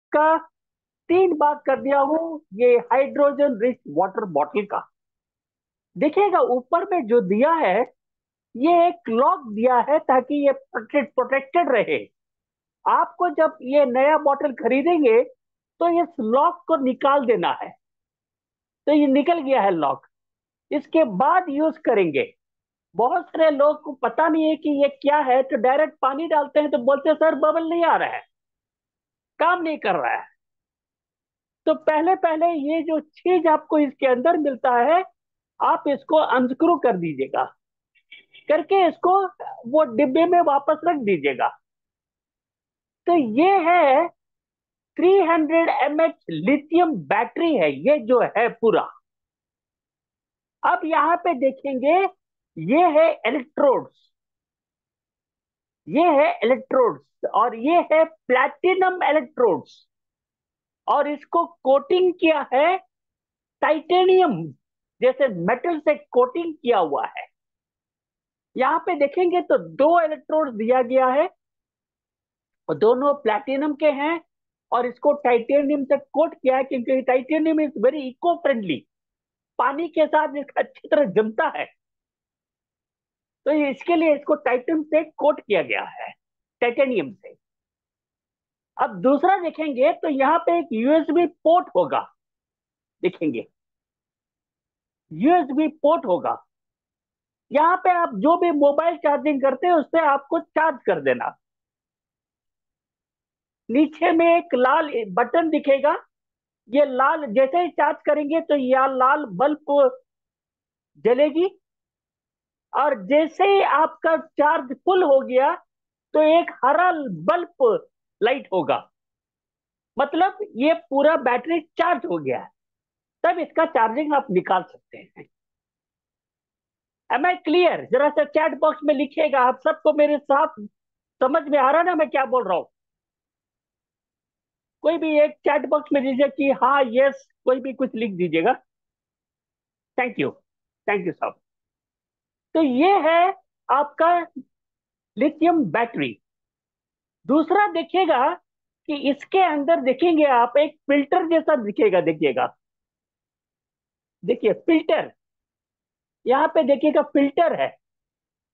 इसका 3 बात कर दिया हूं, ये हाइड्रोजन रिच वाटर बॉटल का। देखिएगा ऊपर में जो दिया है, ये एक लॉक दिया है ताकि ये प्रोटेक्टेड रहे। आपको जब ये नया बॉटल खरीदेंगे तो इस लॉक को निकाल देना है। तो ये निकल गया है लॉक, इसके बाद यूज करेंगे। बहुत सारे लोग को पता नहीं है कि ये क्या है, तो डायरेक्ट पानी डालते हैं तो बोलते हैं सर बबल नहीं आ रहा है, काम नहीं कर रहा है। तो पहले पहले ये जो चीज आपको इसके अंदर मिलता है, आप इसको अनस्क्रू कर दीजिएगा, करके इसको वो डिब्बे में वापस रख दीजिएगा। तो ये है 300 mAh लिथियम बैटरी है ये जो है पूरा। अब यहाँ पे देखेंगे, ये है इलेक्ट्रोड्स, ये है इलेक्ट्रोड्स और ये है प्लैटिनम इलेक्ट्रोड्स। और इसको कोटिंग किया है टाइटेनियम जैसे मेटल से कोटिंग किया हुआ है। यहाँ पे देखेंगे तो 2 इलेक्ट्रोड्स दिया गया है और दोनों प्लैटिनम के हैं। और इसको टाइटेनियम से कोट किया है क्योंकि titanium is very eco friendly, पानी के साथ इसका अच्छी तरह जमता है। तो इसके लिए इसको टाइटन से कोट किया गया है, टाइटेनियम से। अब दूसरा देखेंगे तो यहाँ पे एक यूएसबी पोर्ट होगा, देखेंगे यूएसबी पोर्ट होगा। यहाँ पे आप जो भी मोबाइल चार्जिंग करते हैं उससे आपको चार्ज कर देना। नीचे में एक लाल बटन दिखेगा, ये लाल जैसे ही चार्ज करेंगे तो यह लाल बल्ब जलेगी। और जैसे ही आपका चार्ज फुल हो गया तो एक हरा बल्ब लाइट होगा, मतलब ये पूरा बैटरी चार्ज हो गया है। तब इसका चार्जिंग आप निकाल सकते हैं। Am I clear? जरा सा चैट बॉक्स में लिखिएगा, आप सबको मेरे साथ समझ में आ रहा है ना मैं क्या बोल रहा हूँ? कोई भी एक चैट बॉक्स में दीजिए कि हाँ यस, कोई भी कुछ लिख दीजिएगा। थैंक यू, थैंक यू सब। तो ये है आपका लिथियम बैटरी। दूसरा देखिएगा कि इसके अंदर देखेंगे आप एक फिल्टर जैसा दिखेगा, देखिएगा, देखिए फिल्टर, यहाँ पे देखिएगा फिल्टर है।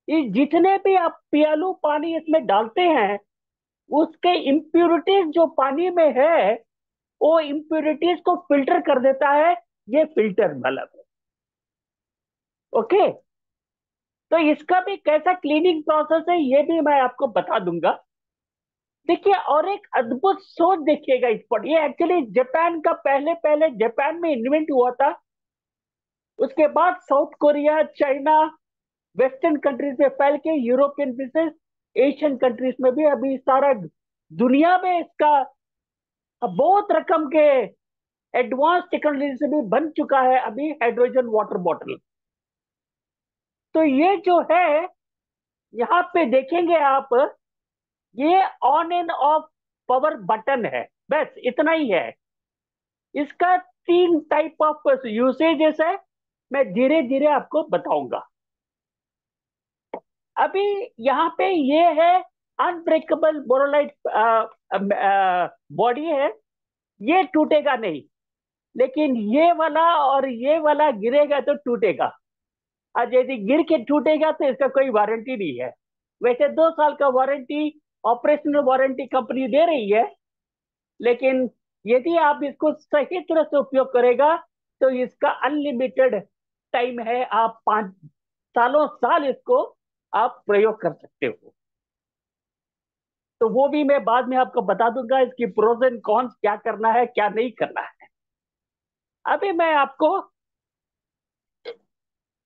ये जितने भी आप पियालू पानी इसमें डालते हैं, उसके इम्प्यूरिटीज जो पानी में है, वो इम्प्यूरिटीज को फिल्टर कर देता है। ये फिल्टर मतलब है। ओके, तो इसका भी कैसा क्लीनिंग प्रोसेस है ये भी मैं आपको बता दूंगा। देखिए और एक अद्भुत सोच देखिएगा इस पर, ये एक्चुअली जापान का पहले पहले जापान में इन्वेंट हुआ था। उसके बाद south Korea, China, western countries में फैल के यूरोपियन विशेष एशियन कंट्रीज में भी अभी सारा दुनिया में इसका बहुत रकम के एडवांस टेक्नोलॉजी से भी बन चुका है अभी हाइड्रोजन वाटर बॉटल। तो ये जो है, यहाँ पे देखेंगे आप, ये on end of power button है, बस इतना ही है। इसका 3 टाइप ऑफ यूसेजेस है, मैं धीरे धीरे आपको बताऊंगा। अभी यहाँ पे ये है अनब्रेकेबल बोरोलाइट बॉडी है, ये टूटेगा नहीं। लेकिन ये वाला और ये वाला गिरेगा तो टूटेगा। और यदि गिर के टूटेगा तो इसका कोई वारंटी नहीं है। वैसे 2 साल का वारंटी, ऑपरेशनल वारंटी कंपनी दे रही है, लेकिन यदि आप इसको सही तरह से उपयोग करेगा तो इसका अनलिमिटेड टाइम है। आप 5 सालों साल इसको आप प्रयोग कर सकते हो। तो वो भी मैं बाद में आपको बता दूंगा, इसकी प्रोज एंड कॉन्स, क्या करना है क्या नहीं करना है। अभी मैं आपको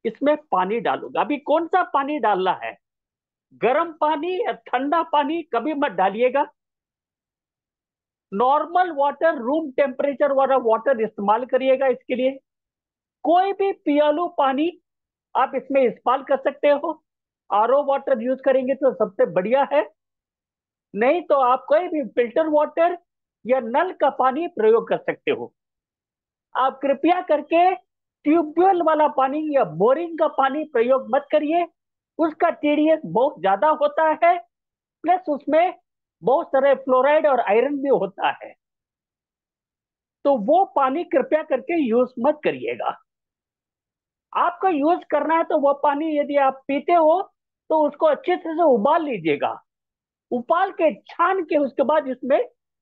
इसमें पानी डालूंगा। अभी कौन सा पानी डालना है, गर्म पानी या ठंडा पानी कभी मत डालिएगा। नॉर्मल वाटर, रूम टेम्परेचर वाला वाटर इस्तेमाल करिएगा इसके लिए। कोई भी पियालू पानी आप इसमें इस्तेमाल कर सकते हो। आरओ वाटर यूज करेंगे तो सबसे बढ़िया है, नहीं तो आप कोई भी फिल्टर वाटर या नल का पानी प्रयोग कर सकते हो। आप कृपया करके ट्यूबवेल वाला पानी या बोरिंग का पानी प्रयोग मत करिए, उसका टीडीएस बहुत ज्यादा होता है, प्लस उसमें बहुत सारे फ्लोराइड और आयरन भी होता है। तो वो पानी कृपया करके यूज मत करिएगा। आपको यूज करना है तो वो पानी यदि आप पीते हो तो उसको अच्छे से उबाल लीजिएगा। उबाल के छान के उसके बाद इसमें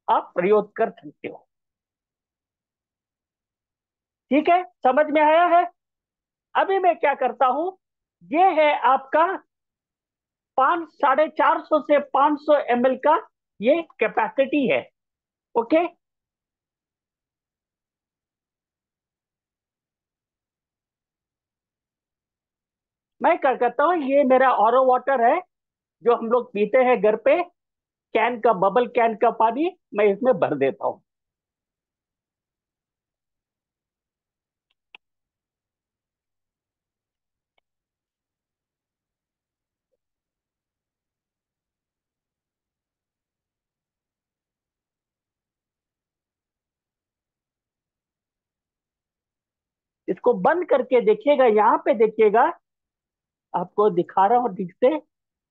आप प्रयोग कर सकते हो। ठीक है, समझ में आया है? अभी मैं क्या करता हूं, ये है आपका 450 से 500 ml का ये कैपेसिटी है। ओके, मैं क्या करता हूँ, ये मेरा ऑरो वाटर है जो हम लोग पीते हैं घर पे, कैन का, बबल कैन का पानी मैं इसमें भर देता हूँ। इसको बंद करके देखिएगा, यहाँ पे देखिएगा, आपको दिखा रहा हूँ ठीक से।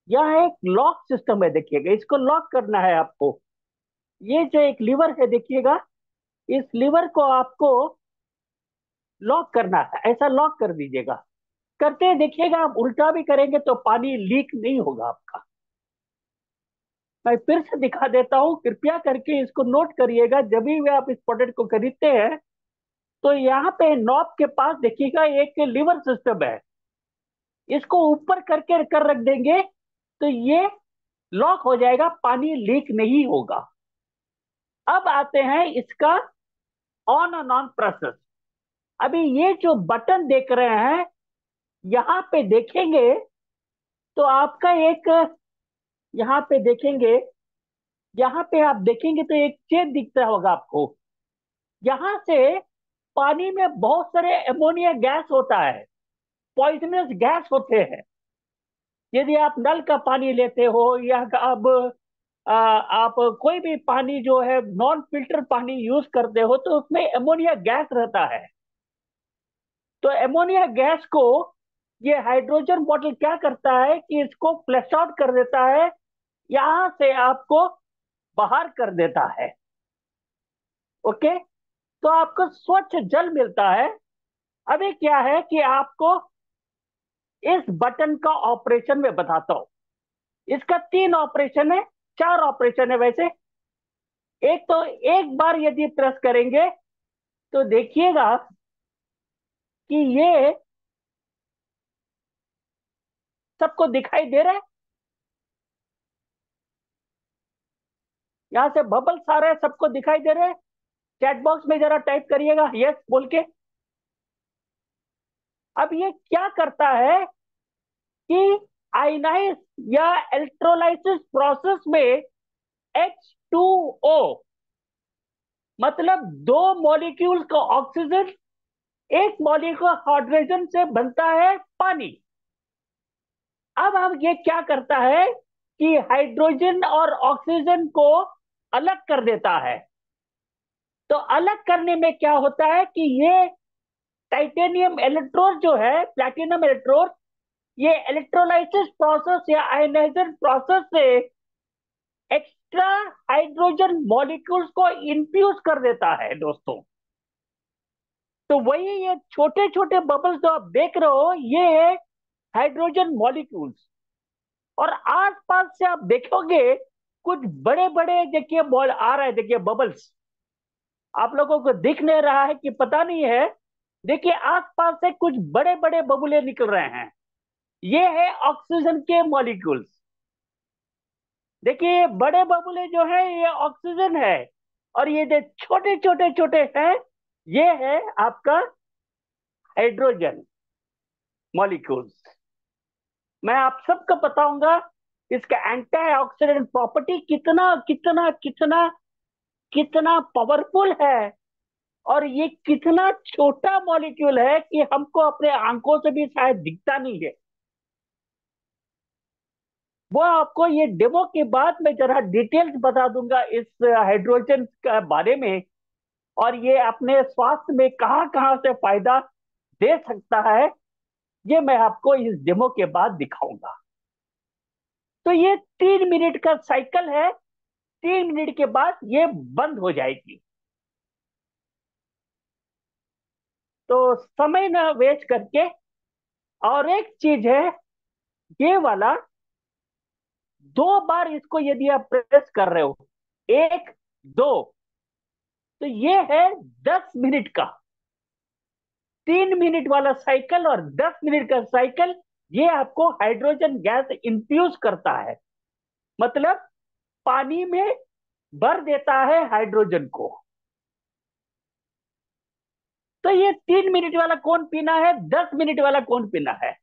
यह एक लॉक सिस्टम है, देखिएगा, इसको लॉक करना है आपको। ये जो एक लीवर है देखिएगा, इस लीवर को आपको लॉक करना है, ऐसा लॉक कर दीजिएगा। करते देखिएगा, आप उल्टा भी करेंगे तो पानी लीक नहीं होगा आपका। मैं फिर से दिखा देता हूं, कृपया करके इसको नोट करिएगा। जब भी आप इस प्रोडक्ट को खरीदते हैं तो यहाँ पे नॉब के पास देखिएगा एक लीवर सिस्टम है, इसको ऊपर करके कर रख देंगे तो ये लॉक हो जाएगा, पानी लीक नहीं होगा। अब आते हैं इसका ऑन एंड ऑन प्रोसेस। अभी ये जो बटन देख रहे हैं, यहाँ पे देखेंगे तो आपका एक, यहाँ पे देखेंगे, यहाँ पे आप देखेंगे तो एक चेन दिखता होगा आपको। यहाँ से पानी में बहुत सारे अमोनिया गैस होता है, पॉइजनस गैस होते हैं। यदि आप नल का पानी लेते हो या अब आप कोई भी पानी जो है नॉन फिल्टर पानी यूज करते हो तो उसमें अमोनिया गैस रहता है। तो अमोनिया गैस को ये हाइड्रोजन बॉटल क्या करता है कि इसको फ्लैश आउट कर देता है, यहां से आपको बाहर कर देता है। ओके, तो आपको स्वच्छ जल मिलता है। अभी क्या है कि आपको इस बटन का ऑपरेशन में बताता हूं। इसका 3 ऑपरेशन है, 4 ऑपरेशन है वैसे। एक तो एक बार यदि प्रेस करेंगे तो देखिएगा कि ये सबको दिखाई दे रहा है, यहां से बबल्स आ रहे हैं, सबको दिखाई दे रहे हैं। चैट बॉक्स में जरा टाइप करिएगा यस बोल के। अब ये क्या करता है कि आयनाइज या इलेक्ट्रोलाइसिस प्रोसेस में H2O, मतलब 2 मॉलिक्यूल का ऑक्सीजन, एक मॉलिक्यूल हाइड्रोजन से बनता है पानी। अब हम ये क्या करता है कि हाइड्रोजन और ऑक्सीजन को अलग कर देता है। तो अलग करने में क्या होता है कि ये टाइटेनियम इलेक्ट्रोड जो है, प्लैटिनम इलेक्ट्रोड, ये इलेक्ट्रोलाइसिस प्रोसेस या आयनाइजेशन प्रोसेस से एक्स्ट्रा हाइड्रोजन मॉलिक्यूल्स को इंफ्यूज कर देता है दोस्तों। तो वही ये छोटे छोटे बबल्स जो आप देख रहे हो, ये है हाइड्रोजन मॉलिक्यूल्स। और आसपास से आप देखोगे कुछ बड़े बड़े, देखिए बॉल आ रहा है, देखिए बबल्स। आप लोगों को दिख नहीं रहा है कि पता नहीं है, देखिए आसपास से कुछ बड़े बड़े बबुले निकल रहे हैं, ये है ऑक्सीजन के मॉलिक्यूल्स। देखिए बड़े बबुले जो है ये ऑक्सीजन है, और ये जो छोटे छोटे छोटे हैं ये है आपका हाइड्रोजन मॉलिक्यूल्स। मैं आप सबको बताऊंगा इसका एंटीऑक्सीडेंट प्रॉपर्टी कितना कितना कितना कितना पावरफुल है, और ये कितना छोटा मॉलिक्यूल है कि हमको अपने आंखों से भी शायद दिखता नहीं है। वो आपको ये डेमो के बाद में जरा डिटेल्स बता दूंगा इस हाइड्रोजन के बारे में, और ये अपने स्वास्थ्य में कहाँ कहाँ से फायदा दे सकता है, ये मैं आपको इस डेमो के बाद दिखाऊंगा। तो ये 3 मिनट का साइकिल है, 3 मिनट के बाद ये बंद हो जाएगी। तो समय ना वेस्ट करके, और एक चीज है, ये वाला 2 बार इसको यदि आप प्रेस कर रहे हो, एक, दो, तो ये है 10 मिनट का, 3 मिनट वाला साइकिल और 10 मिनट का साइकिल। ये आपको हाइड्रोजन गैस इंफ्यूज करता है, मतलब पानी में भर देता है हाइड्रोजन को। तो ये 3 मिनट वाला कौन पीना है, 10 मिनट वाला कौन पीना है?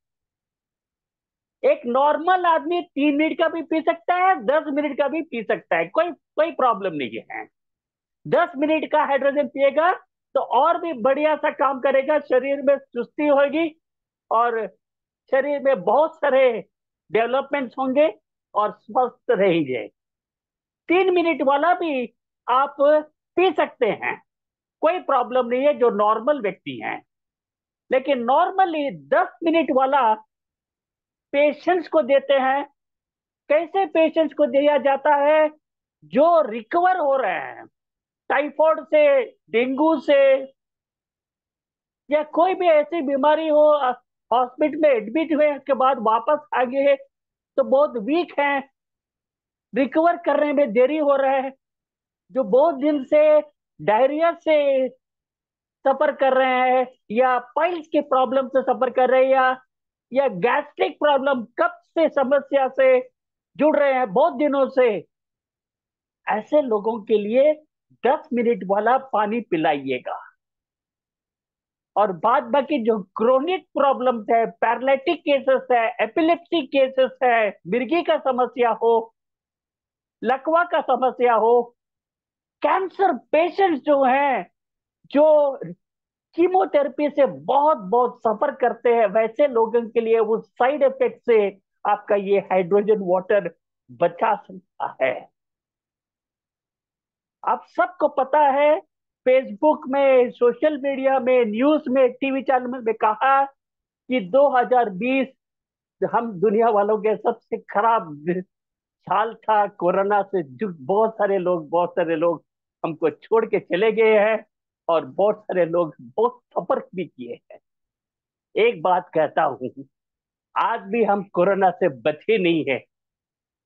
एक नॉर्मल आदमी 3 मिनट का भी पी सकता है, 10 मिनट का भी पी सकता है, कोई कोई प्रॉब्लम नहीं है। 10 मिनट का हाइड्रोजन पिएगा तो और भी बढ़िया सा काम करेगा, शरीर में चुस्ती होगी और शरीर में बहुत सारे डेवलपमेंट्स होंगे और स्वस्थ रहेंगे। 3 मिनट वाला भी आप पी सकते हैं, कोई प्रॉब्लम नहीं है जो नॉर्मल व्यक्ति हैं। लेकिन नॉर्मली 10 मिनट वाला पेशेंट्स को देते हैं। कैसे पेशेंट्स को दिया जाता है? जो रिकवर हो रहे हैं टाइफाइड से, डेंगू से, या कोई भी ऐसी बीमारी हो, हॉस्पिटल में एडमिट हुए के बाद वापस आ गए तो बहुत वीक हैं, रिकवर करने में देरी हो रहा है, जो बहुत दिन से डायरिया से सफर कर रहे हैं, या पाइल्स के प्रॉब्लम से सफर कर रहे हैं, या गैस्ट्रिक प्रॉब्लम, कब से समस्या से जुड़ रहे हैं बहुत दिनों से, ऐसे लोगों के लिए 10 मिनट वाला पानी पिलाइएगा। और बाद बाकी जो क्रोनिक प्रॉब्लम्स है, पैरालिटिक केसेस है, एपिलेप्सी केसेस है, मिर्गी का समस्या हो, लकवा का समस्या हो, कैंसर पेशेंट्स जो हैं, जो कीमोथेरेपी से बहुत बहुत सफर करते हैं, वैसे लोगों के लिए उस साइड इफेक्ट से आपका ये हाइड्रोजन वाटर बचा सकता है। आप सबको पता है, फेसबुक में, सोशल मीडिया में, न्यूज में, टीवी चैनल में कहा कि 2020 हम दुनिया वालों के सबसे खराब साल था। कोरोना से जो बहुत सारे लोग हमको छोड़ के चले गए हैं, और बहुत सारे लोग बहुत सफर भी किए हैं। एक बात कहता हूं, आज भी हम कोरोना से बचे नहीं है।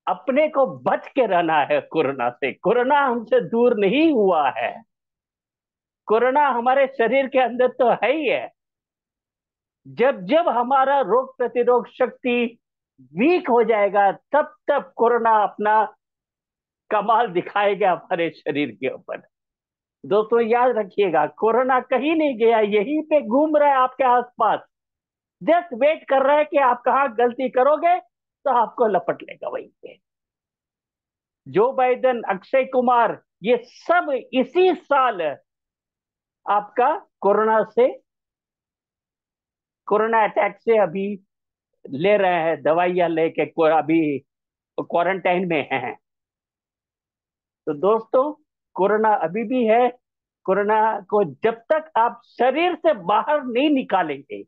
अपने को बच के रहना है कोरोना से। कोरोना हमसे दूर नहीं हुआ है, कोरोना हमारे शरीर के अंदर तो है ही है। जब जब हमारा रोग प्रतिरोध शक्ति वीक हो जाएगा, तब तब कोरोना अपना कमाल दिखाएगा हमारे शरीर के ऊपर। दोस्तों याद रखिएगा, कोरोना कहीं नहीं गया, यहीं पे घूम रहा है आपके आसपास। जस्ट वेट कर रहा है कि आप कहाँ गलती करोगे तो आपको लपट लेगा वहीं पे। जो बाइडेन, अक्षय कुमार, ये सब इसी साल आपका कोरोना से, कोरोना अटैक से अभी ले रहे हैं दवाइयां लेके, अभी क्वारंटाइन में हैं। तो दोस्तों, कोरोना अभी भी है। कोरोना को जब तक आप शरीर से बाहर नहीं निकालेंगे,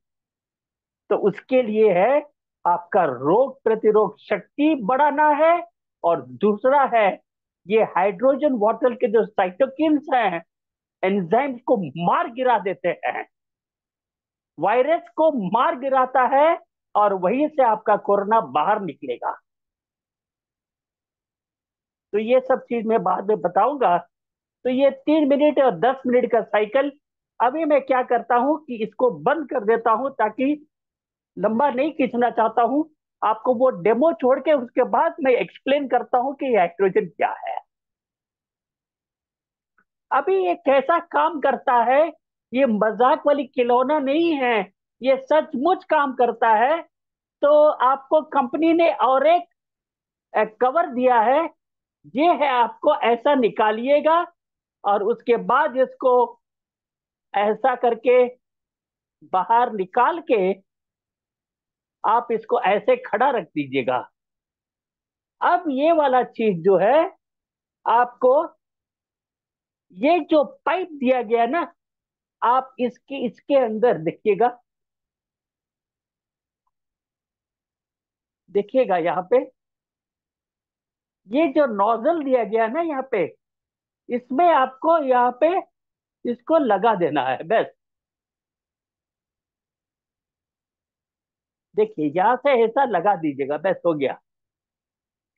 तो उसके लिए है आपका रोग प्रतिरोध शक्ति बढ़ाना है। और दूसरा है, ये हाइड्रोजन वाटर के जो साइटोकिन्स हैं, एंजाइम्स को मार गिरा देते हैं, वायरस को मार गिराता है, और वहीं से आपका कोरोना बाहर निकलेगा। तो ये सब चीज मैं बाद में बताऊंगा। तो ये 3 मिनट और 10 मिनट का साइकिल, अभी मैं क्या करता हूं कि इसको बंद कर देता हूं, ताकि लंबा नहीं खींचना चाहता हूं। आपको वो डेमो छोड़ के उसके बाद मैं एक्सप्लेन करता हूं कि हाइड्रोजन क्या है। अभी ये कैसा काम करता है, ये मजाक वाली खिलौना नहीं है, ये सचमुच काम करता है। तो आपको कंपनी ने और एक कवर दिया है, ये है, आपको ऐसा निकालिएगा और उसके बाद इसको ऐसा करके बाहर निकाल के आप इसको ऐसे खड़ा रख दीजिएगा। अब ये वाला चीज जो है आपको, ये जो पाइप दिया गया ना, आप इसके इसके अंदर देखिएगा, देखिएगा यहाँ पे, ये जो नोजल दिया गया ना यहाँ पे, इसमें आपको यहाँ पे इसको लगा देना है बस। देखिए यहां से ऐसा लगा दीजिएगा, बस हो गया।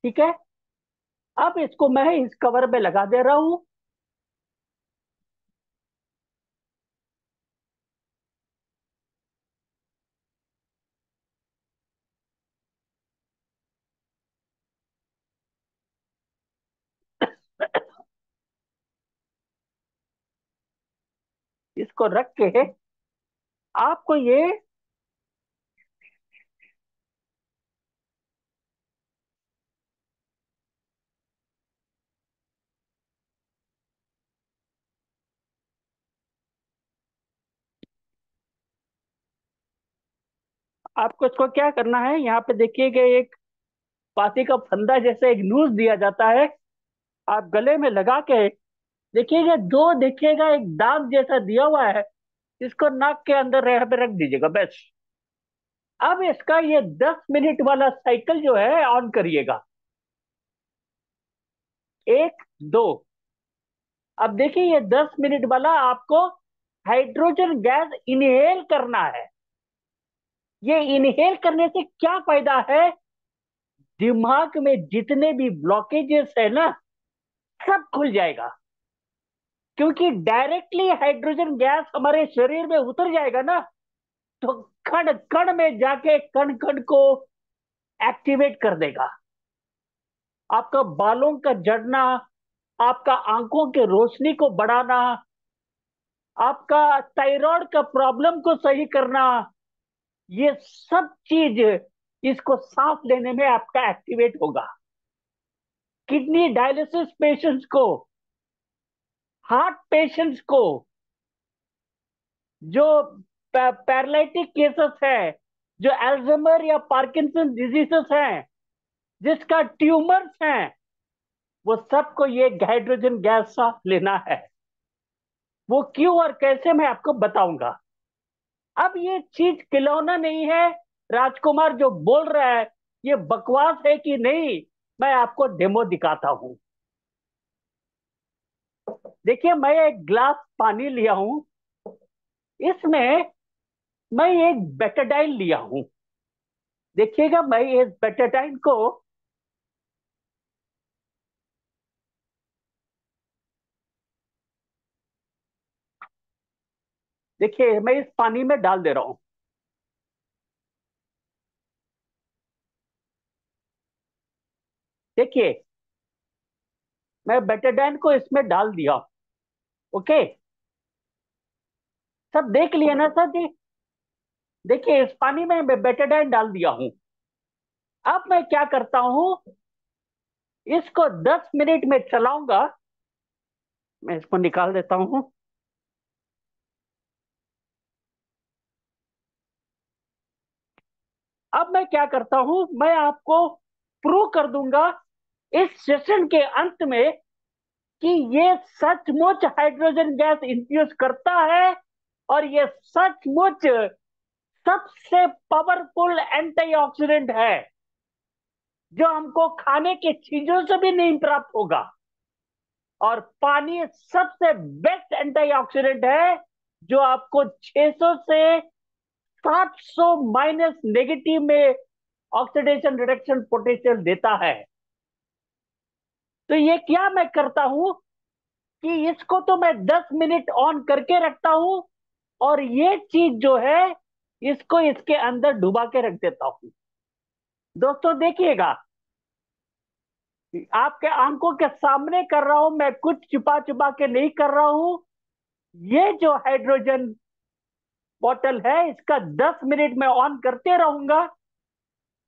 ठीक है। अब इसको मैं इस कवर में लगा दे रहा हूं। इसको रख के आपको ये, आपको इसको क्या करना है, यहाँ पे देखिएगा एक पासी का फंदा जैसे एक नूज दिया जाता है, आप गले में लगा के देखिएगा, जो देखिएगा एक दाग जैसा दिया हुआ है, इसको नाक के अंदर पे रख दीजिएगा बस। अब इसका ये 10 मिनट वाला साइकिल जो है ऑन करिएगा। एक, दो। अब देखिए ये 10 मिनट वाला आपको हाइड्रोजन गैस इनहेल करना है। ये इनहेल करने से क्या फायदा है, दिमाग में जितने भी ब्लॉकेजेस है ना, सब खुल जाएगा। क्योंकि डायरेक्टली हाइड्रोजन गैस हमारे शरीर में उतर जाएगा ना, तो कण कण में जाके कण कण को एक्टिवेट कर देगा। आपका बालों का झड़ना, आपका आंखों के रोशनी को बढ़ाना, आपका थायराइड का प्रॉब्लम को सही करना, ये सब चीज इसको सांस लेने में आपका एक्टिवेट होगा। किडनी डायलिसिस पेशेंट्स को, हार्ट पेशेंट्स को, जो पैरालिटिक केसेस है, जो अल्जाइमर या पार्किंसन डिजीजेस हैं, जिसका ट्यूमर्स हैं, वो सबको ये हाइड्रोजन गैस सांस लेना है। वो क्यों और कैसे मैं आपको बताऊंगा। अब ये चीज खिलौना नहीं है, राजकुमार जो बोल रहा है ये बकवास है कि नहीं, मैं आपको डेमो दिखाता हूं। देखिए मैं एक ग्लास पानी लिया हूं, इसमें मैं एक बेटाडाइन लिया हूं। देखिएगा मैं इस बेटाडाइन को, देखिए मैं इस पानी में डाल दे रहा हूं। देखिए मैं बेटाडाइन को इसमें डाल दिया। ओके, सब देख लिया ना सर जी। देखिए इस पानी में मैं बेटाडाइन डाल दिया हूं। अब मैं क्या करता हूं, इसको 10 मिनट में चलाऊंगा। मैं इसको निकाल देता हूं। अब मैं क्या करता हूं, मैं आपको प्रूव कर दूंगा इस सेशन के अंत में कि ये सचमुच हाइड्रोजन गैस इंड्यूस करता है, और ये सचमुच सबसे पावरफुल एंटीऑक्सीडेंट है, जो हमको खाने की चीजों से भी नहीं प्राप्त होगा। और पानी सबसे बेस्ट एंटीऑक्सीडेंट है, जो आपको 600 से 700 माइनस नेगेटिव में ऑक्सीडेशन रिडक्शन पोटेंशियल देता है। तो ये क्या मैं करता हूं कि इसको तो मैं 10 मिनट ऑन करके रखता हूं, और ये चीज जो है इसको इसके अंदर डुबा के रख देता हूं। दोस्तों देखिएगा, आपके आंखों के सामने कर रहा हूं, मैं कुछ छुपा छुपा के नहीं कर रहा हूं। ये जो हाइड्रोजन बॉटल है, इसका 10 मिनट में ऑन करते रहूंगा।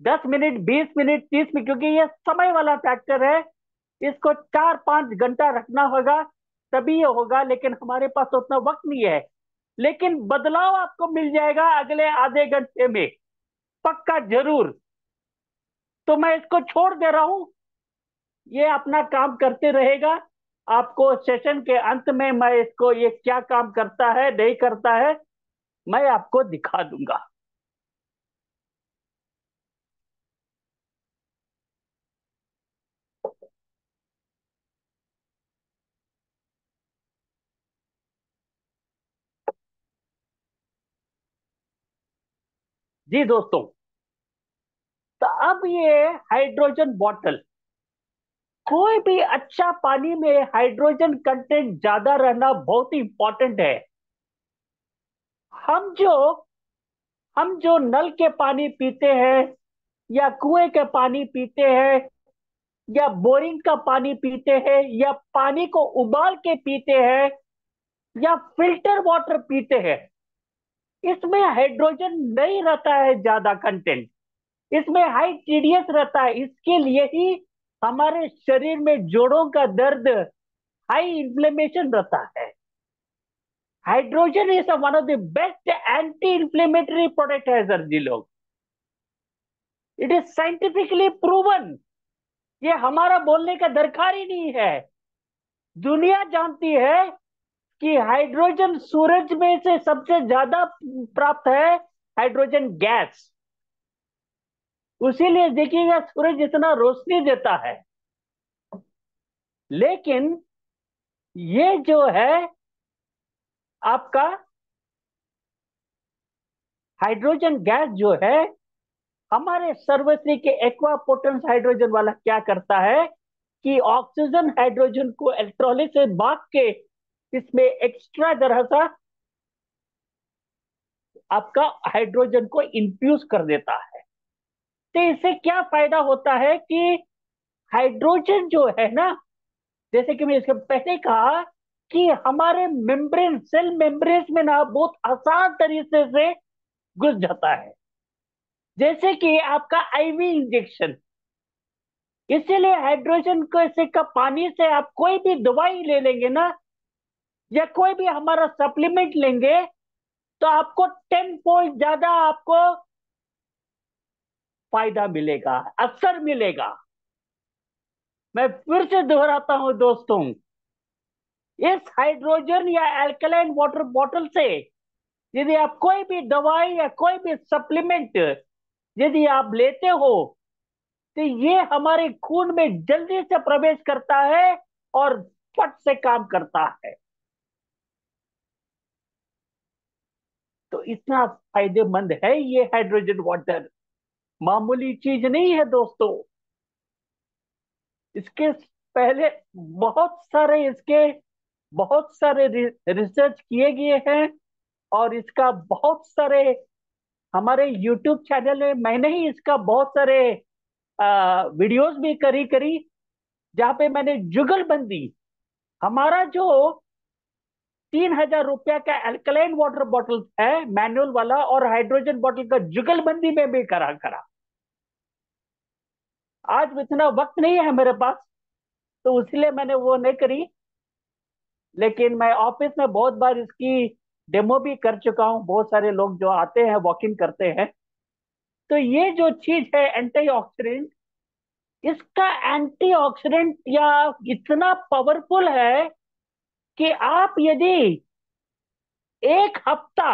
10 मिनट, 20 मिनट, 30 मिनट, क्योंकि ये समय वाला फैक्टर है। इसको 4-5 घंटा रखना होगा, तभी ये होगा, लेकिन हमारे पास तो उतना वक्त नहीं है। लेकिन बदलाव आपको मिल जाएगा अगले आधे घंटे में, पक्का जरूर। तो मैं इसको छोड़ दे रहा हूं, ये अपना काम करते रहेगा। आपको सेशन के अंत में मैं इसको, ये क्या काम करता है नहीं करता है, मैं आपको दिखा दूंगा। जी दोस्तों, अब ये हाइड्रोजन बॉटल, कोई भी अच्छा पानी में हाइड्रोजन कंटेंट ज्यादा रहना बहुत इंपॉर्टेंट है। हम जो हम जो नल के पानी पीते हैं, या कुएं के पानी पीते हैं, या बोरिंग का पानी पीते हैं, या पानी को उबाल के पीते हैं, या फिल्टर वाटर पीते हैं, इसमें हाइड्रोजन नहीं रहता है ज्यादा कंटेंट। इसमें हाई टीडीएस रहता है। इसके लिए ही हमारे शरीर में जोड़ों का दर्द, हाई इन्फ्लेमेशन रहता है। Hydrogen is one of the best anti inflammatory product है सर जी लोग। It is scientifically proven. ये हमारा बोलने का दरकार ही नहीं है। दुनिया जानती है कि हाइड्रोजन सूरज में से सबसे ज्यादा प्राप्त है, हाइड्रोजन गैस। उसीलिए देखिएगा सूरज इतना रोशनी देता है। लेकिन ये जो है आपका हाइड्रोजन गैस जो है, हमारे सर्वश्री के एक्वा पोटेंस हाइड्रोजन वाला क्या करता है कि ऑक्सीजन हाइड्रोजन को इलेक्ट्रोलिसिस से भाग के इसमें एक्स्ट्रा तरह सा आपका हाइड्रोजन को इंफ्यूज कर देता है। तो इससे क्या फायदा होता है कि हाइड्रोजन जो है ना, जैसे कि मैं इसके पहले कहा कि हमारे मेम्ब्रेन, सेल मेम्ब्रेन में ना बहुत आसान तरीके से घुस जाता है, जैसे कि आपका आईवी इंजेक्शन। इसीलिए हाइड्रोजन को से का पानी से आप कोई भी दवाई ले लेंगे ना, या कोई भी हमारा सप्लीमेंट लेंगे, तो आपको 10 फोल्ड ज्यादा आपको फायदा मिलेगा, असर मिलेगा। मैं फिर से दोहराता हूं दोस्तों, इस हाइड्रोजन या अल्कलाइन वाटर बॉटल से यदि आप कोई भी दवाई या कोई भी सप्लीमेंट यदि आप लेते हो, तो ये हमारे खून में जल्दी से प्रवेश करता है और फट से काम करता है। तो इतना फायदेमंद है ये हाइड्रोजन वाटर, मामूली चीज नहीं है दोस्तों। इसके पहले बहुत सारे रिसर्च किए गए हैं, और इसका बहुत सारे हमारे यूट्यूब चैनल में मैंने ही इसका बहुत सारे वीडियोस भी करी करी, जहां पे मैंने जुगलबंदी, हमारा जो 3,000 रुपया का अल्कलाइन वाटर बॉटल है मैनुअल वाला, और हाइड्रोजन बॉटल का जुगलबंदी में भी करा करा। आज इतना वक्त नहीं है मेरे पास, तो इसलिए मैंने वो नहीं करी। लेकिन मैं ऑफिस में बहुत बार इसकी डेमो भी कर चुका हूं। बहुत सारे लोग जो आते हैं वॉक इन करते हैं। तो ये जो चीज है एंटीऑक्सीडेंट, इसका एंटीऑक्सीडेंट या इतना पावरफुल है कि आप यदि एक हफ्ता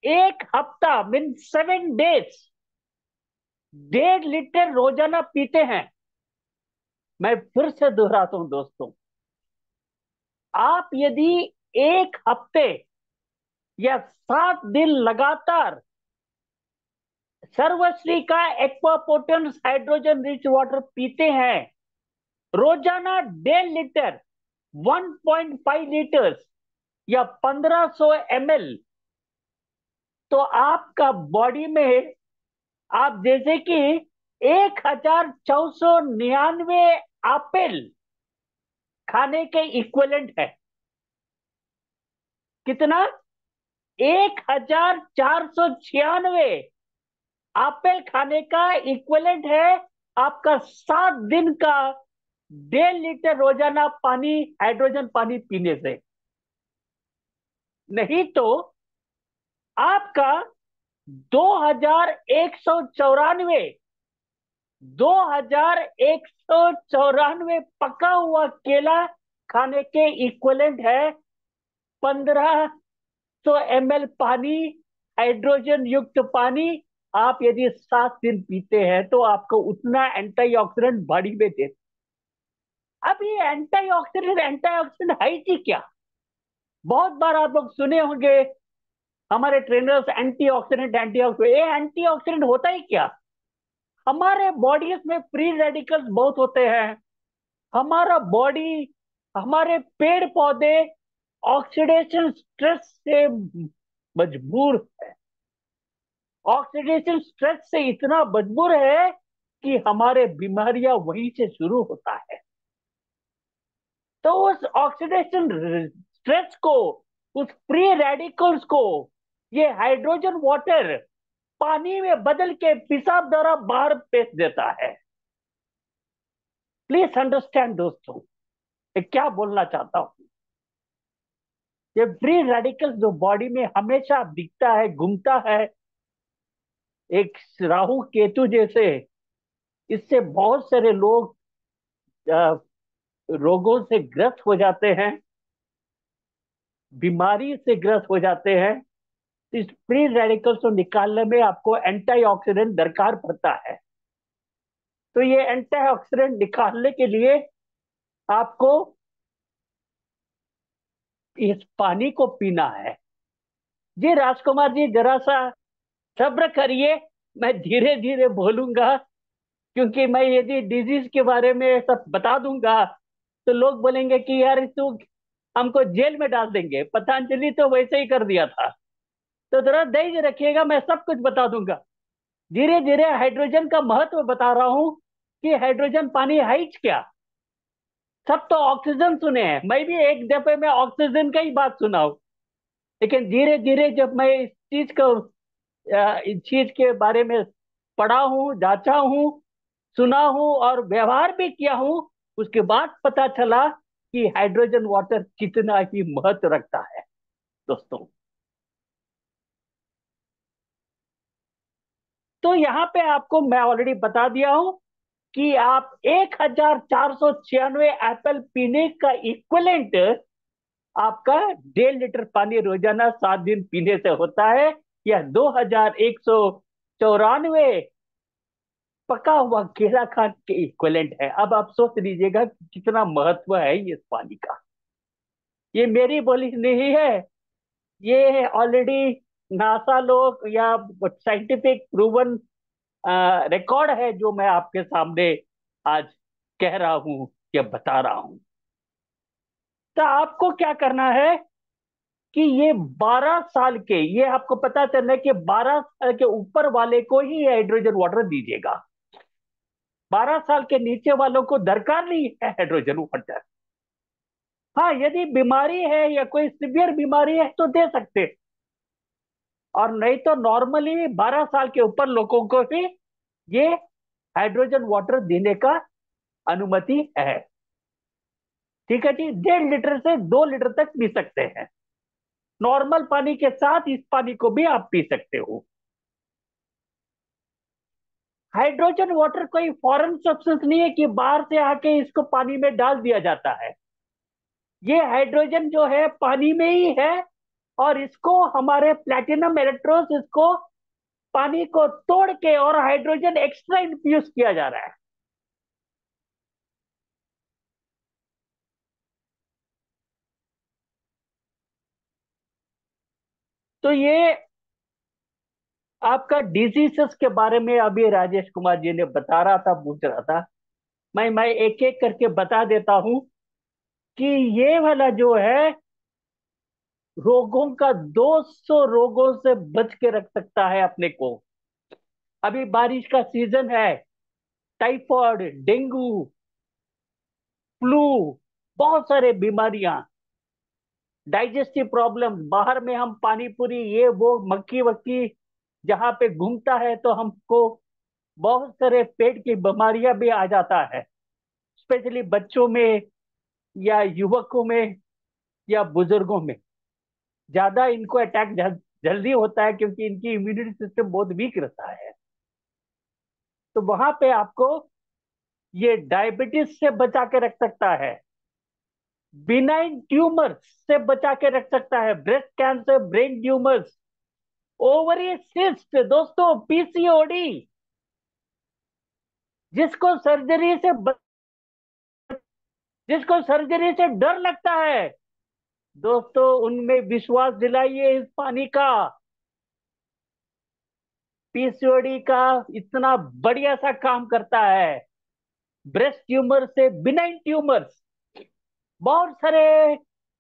एक हफ्ता मीन 7 डेज 1.5 लीटर रोजाना पीते हैं। मैं फिर से दोहराता हूं दोस्तों, आप यदि एक हफ्ते या 7 दिन लगातार सर्वश्री का एक्वापोटेंस हाइड्रोजन रिच वाटर पीते हैं, रोजाना 1.5 लीटर, 1.5 लीटर्स या 1,500 ml, तो आपका बॉडी में आप जैसे कि 1,499 एप्पल खाने के इक्विवेलेंट है। कितना? 1,496 एप्पल खाने का इक्विवेलेंट है आपका 7 दिन का 1.5 लीटर रोजाना पानी, हाइड्रोजन पानी पीने से। नहीं तो आपका 2,194 2,194 पका हुआ केला खाने के इक्विवेलेंट है 1,500 ml पानी, हाइड्रोजन युक्त पानी। आप यदि 7 दिन पीते हैं तो आपको उतना एंटीऑक्सीडेंट बॉडी में दे। अब ये एंटीऑक्सीडेंट है ही क्या? बहुत बार आप लोग सुने होंगे हमारे ट्रेनर्स, एंटीऑक्सीडेंट एंटीऑक्सीडेंट। ये एंटीऑक्सीडेंट होता ही क्या? हमारे बॉडीज में फ्री रेडिकल्स बहुत होते हैं। हमारा बॉडी, हमारे पेड़ पौधे ऑक्सीडेशन स्ट्रेस से मजबूर है। ऑक्सीडेशन स्ट्रेस से इतना मजबूर है कि हमारे बीमारियां वहीं से शुरू होता है। तो उस ऑक्सीडेशन स्ट्रेस को, उस फ्री रेडिकल्स को ये हाइड्रोजन वाटर पानी में बदल के पेशाब द्वारा बाहर फेंक देता है। प्लीज अंडरस्टैंड दोस्तों, मैं क्या बोलना चाहता हूं। ये फ्री रेडिकल्स जो बॉडी में हमेशा दिखता है, घूमता है, एक राहु केतु जैसे, इससे बहुत सारे लोग अ, रोगों से ग्रस्त हो जाते हैं, बीमारी से ग्रस्त हो जाते हैं। तो इस फ्री रेडिकल्स को निकालने में आपको एंटीऑक्सीडेंट दरकार पड़ता है। तो ये एंटीऑक्सीडेंट निकालने के लिए आपको इस पानी को पीना है। जी राजकुमार जी, जरा सा सब्र करिए, मैं धीरे धीरे बोलूंगा, क्योंकि मैं यदि डिजीज के बारे में सब बता दूंगा तो लोग बोलेंगे कि यार तू हमको जेल में डाल देंगे। पतंजलि तो वैसे ही कर दिया था। तो जरा धैर्य रखिएगा, मैं सब कुछ बता दूंगा। धीरे धीरे हाइड्रोजन का महत्व बता रहा हूं कि हाइड्रोजन पानी है ही क्या। सब तो ऑक्सीजन सुने हैं, मैं भी एक दफे में ऑक्सीजन का ही बात सुना हूं। लेकिन धीरे धीरे जब मैं इस चीज के बारे में पढ़ा हूं, जांचा हूं, सुना हूं और व्यवहार भी किया हूं, उसके बाद पता चला कि हाइड्रोजन वाटर कितना ही महत्व रखता है दोस्तों। तो यहाँ पे आपको मैं ऑलरेडी बता दिया हूं कि आप 1496 एप्पल पीने का इक्वलेंट आपका 1.5 लीटर पानी रोजाना 7 दिन पीने से होता है। यह 2194 पका हुआ केला खान के इक्वलेंट है। अब आप सोच लीजिएगा कि कितना महत्व है इस पानी का। ये मेरी बोली नहीं है, ये ऑलरेडी नासा लोग या साइंटिफिक प्रूवन रिकॉर्ड है जो मैं आपके सामने आज कह रहा हूं या बता रहा हूं। तो आपको क्या करना है कि ये 12 साल के, ये आपको पता चलना कि 12 साल के ऊपर वाले को ही हाइड्रोजन वाटर दीजिएगा। 12 साल के नीचे वालों को दरकार नहीं है हाइड्रोजन वाटर। हाँ, यदि बीमारी है या कोई सीवियर बीमारी है तो दे सकते हैं। और नहीं तो नॉर्मली 12 साल के ऊपर लोगों को ही ये हाइड्रोजन वाटर देने का अनुमति है। ठीक है जी, 1.5 लीटर से 2 लीटर तक पी सकते हैं। नॉर्मल पानी के साथ इस पानी को भी आप पी सकते हो। हाइड्रोजन वाटर कोई फॉरेन सब्सटेंस नहीं है कि बाहर से आके इसको पानी में डाल दिया जाता है। ये हाइड्रोजन जो है पानी में ही है, और इसको हमारे प्लेटिनम इलेक्ट्रोड्स इसको पानी को तोड़ के और हाइड्रोजन एक्स्ट्रा इंफ्यूज किया जा रहा है। तो ये आपका डिजीजेस के बारे में अभी राजेश कुमार जी ने बता रहा था, पूछ रहा था। मैं एक एक करके बता देता हूं कि ये वाला जो है रोगों का 200 रोगों से बच के रख सकता है अपने को। अभी बारिश का सीजन है, टाइफॉइड, डेंगू, फ्लू, बहुत सारे बीमारियां, डाइजेस्टिव प्रॉब्लम, बाहर में हम पानी पूरी ये वो मक्खी वक्की जहां पे घूमता है तो हमको बहुत सारे पेट की बीमारियां भी आ जाता है। स्पेशली बच्चों में या युवकों में या बुजुर्गों में ज्यादा इनको अटैक जल्दी होता है, क्योंकि इनकी इम्यूनिटी सिस्टम बहुत वीक रहता है। तो वहां पे आपको ये डायबिटीज से बचा के रख सकता है, बिनाइन ट्यूमर्स से बचा के रख सकता है, breast cancer, brain tumours, ovary cyst दोस्तों, पीसीओडी, जिसको सर्जरी से जिसको सर्जरी से डर लगता है दोस्तों, उनमें विश्वास दिलाइए इस पानी का। पीसीओडी का इतना बढ़िया सा काम करता है। ब्रेस्ट ट्यूमर से बिनाइन ट्यूमर्स, बहुत सारे,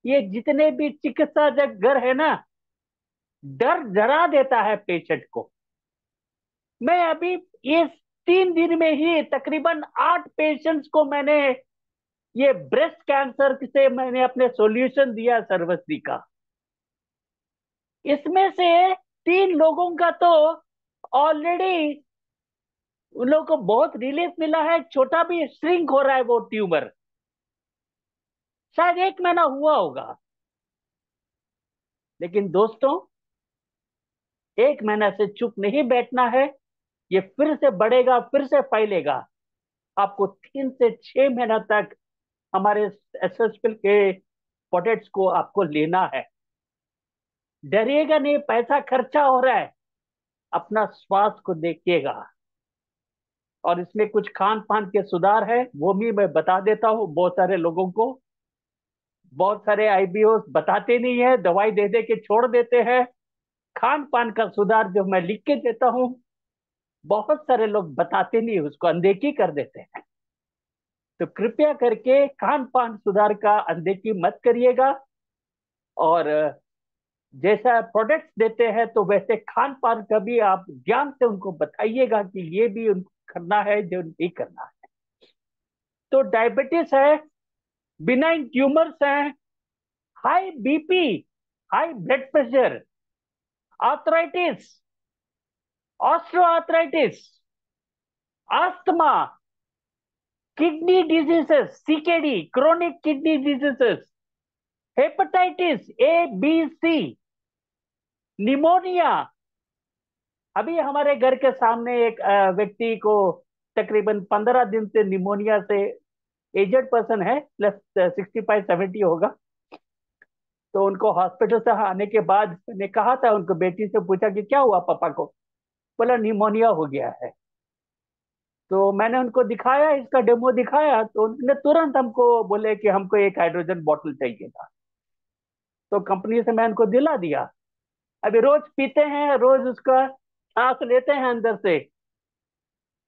ये जितने भी चिकित्सा घर है ना, डर डरा देता है पेशेंट को। मैं अभी इस 3 दिन में ही तकरीबन 8 पेशेंट्स को मैंने ये ब्रेस्ट कैंसर से मैंने अपने सॉल्यूशन दिया सर्वश्री का। इसमें से 3 लोगों का तो ऑलरेडी उन लोगों को बहुत रिलीफ मिला है, छोटा भी श्रिंक हो रहा है वो ट्यूमर। शायद 1 महीना हुआ होगा। लेकिन दोस्तों, 1 महीना से चुप नहीं बैठना है। ये फिर से बढ़ेगा, फिर से फैलेगा। आपको 3 से 6 महीना तक हमारे एसएसपीएल के प्रोडक्ट्स को आपको लेना है। डरिएगा नहीं, पैसा खर्चा हो रहा है, अपना स्वास्थ्य को देखिएगा। और इसमें कुछ खान पान के सुधार है, वो भी मैं बता देता हूँ बहुत सारे लोगों को। बहुत सारे आईबीओ बताते नहीं है, दवाई दे दे के छोड़ देते हैं। खान पान का सुधार जो मैं लिख के देता हूँ, बहुत सारे लोग बताते नहीं, उसको अनदेखी कर देते हैं। तो कृपया करके खान पान सुधार का अनदेखी मत करिएगा। और जैसा प्रोडक्ट्स देते हैं तो वैसे खान पान का भी आप ज्ञान से उनको बताइएगा कि ये भी उनको करना है जो नहीं करना है। तो डायबिटीज है, बिनाइन ट्यूमर्स हैं, high BP, high blood pressure, arthritis, osteoarthritis, asthma, kidney diseases, CKD, chronic kidney diseases, hepatitis A B C, pneumonia. अभी हमारे घर के सामने एक व्यक्ति को तकरीबन 15 दिन से निमोनिया से, एजेड पर्सन है, प्लस 65-70 होगा। तो उनको हॉस्पिटल से आने के बाद मैंने कहा था, उनको बेटी से पूछा कि क्या हुआ पापा को। बोला निमोनिया हो गया है। तो मैंने उनको दिखाया, इसका डेमो दिखाया, तो उन्होंने तुरंत हमको बोले कि हमको एक हाइड्रोजन बॉटल चाहिए था। तो कंपनी से मैं उनको दिला दिया। अभी रोज पीते हैं, रोज उसका सांस लेते हैं अंदर से।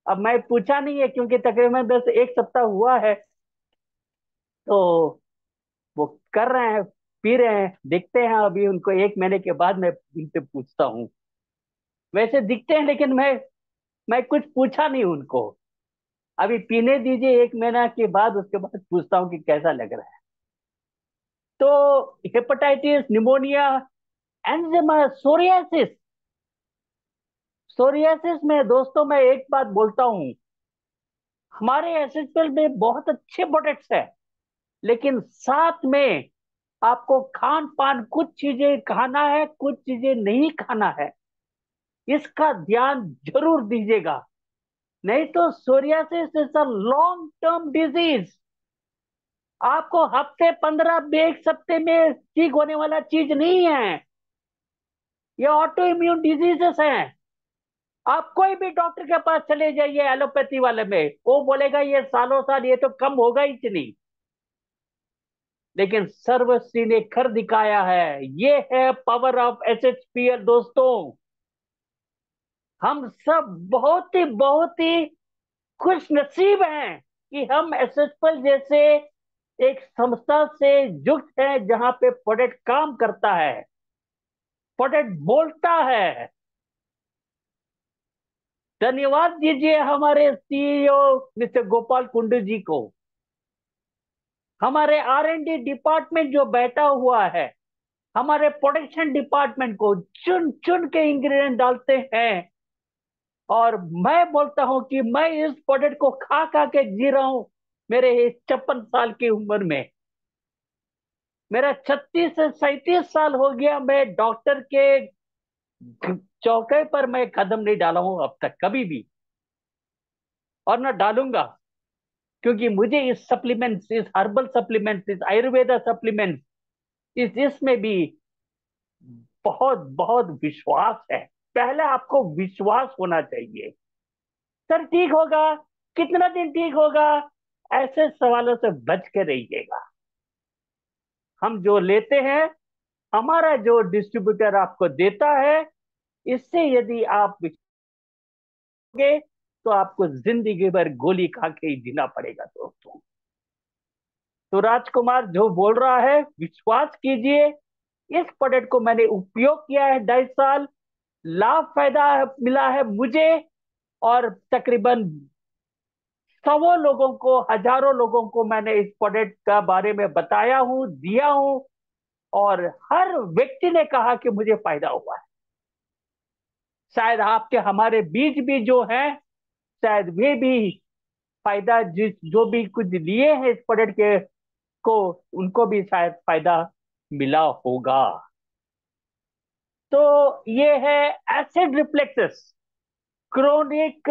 अब मैं पूछा नहीं है क्योंकि तकरीबन बस 1 सप्ताह हुआ है। तो वो कर रहे हैं, पी रहे हैं, देखते हैं अभी उनको 1 महीने के बाद मैं उनसे पूछता हूँ। वैसे दिखते हैं लेकिन मैं कुछ पूछा नहीं उनको। अभी पीने दीजिए 1 महीना के बाद, उसके बाद पूछता हूँ कि कैसा लग रहा है। तो हेपेटाइटिस, निमोनिया, एंजिमा, सोरियासिस। सोरियासिस में दोस्तों मैं एक बात बोलता हूँ, हमारे एसएसपीएल में बहुत अच्छे प्रोडक्ट्स है, लेकिन साथ में आपको खान पान, कुछ चीजें खाना है, कुछ चीजें नहीं खाना है। इसका ध्यान जरूर दीजिएगा। नहीं तो psoriasis is a long term disease. आपको हफ्ते 15 एक हफ्ते में ठीक होने वाला चीज नहीं है। ये ऑटो इम्यून डिजीजेस हैं। आप कोई भी डॉक्टर के पास चले जाइए एलोपैथी वाले में, वो बोलेगा ये सालों साल ये तो कम होगा ही नहीं। लेकिन सर्वश्री ने कर दिखाया है। ये है पावर ऑफ एसएचपीएल दोस्तों। हम सब बहुत ही खुश नसीब हैं कि हम एसएचपीएल जैसे एक संस्था से युक्त है, जहां पे प्रोडक्ट काम करता है, प्रोडक्ट बोलता है। धन्यवाद दीजिए हमारे सीईओ मिस्टर गोपाल कुंडू जी को, हमारे आर&डी डिपार्टमेंट जो बैठा हुआ है, हमारे प्रोडक्शन डिपार्टमेंट को चुन चुन के इंग्रेडिएंट डालते हैं। और मैं बोलता हूं कि मैं इस प्रोडक्ट को खा खा के जी रहा हूं मेरे इस 56 साल की उम्र में। मेरा 36 से 37 साल हो गया, मैं डॉक्टर के चौके पर मैं कदम नहीं डाला हूं अब तक कभी भी, और ना डालूंगा। क्योंकि मुझे इस सप्लीमेंट्स, इस हर्बल सप्लीमेंट्स, इस आयुर्वेदा सप्लीमेंट्स, इसमें भी बहुत बहुत विश्वास है। पहले आपको विश्वास होना चाहिए। सर ठीक होगा, कितना दिन ठीक होगा, ऐसे सवालों से बच के रहिएगा। हम जो लेते हैं, हमारा जो डिस्ट्रीब्यूटर आपको देता है, इससे यदि आप तो आपको जिंदगी भर गोली खा के ही जीना पड़ेगा दोस्तों। तो राजकुमार जो बोल रहा है विश्वास कीजिए, इस प्रोडक्ट को मैंने उपयोग किया है 2.5 साल, लाभ फायदा मिला है मुझे, और तकरीबन सौ लोगों को, हजारों लोगों को मैंने इस प्रोडक्ट का बारे में बताया हूं, दिया हूं, और हर व्यक्ति ने कहा कि मुझे फायदा हुआ है। शायद आपके हमारे बीच भी जो हैं, शायद वे भी फायदा, जिस जो भी कुछ लिए हैं इस प्रोडक्ट के को, उनको भी शायद फायदा मिला होगा। तो ये है acid reflexes, chronic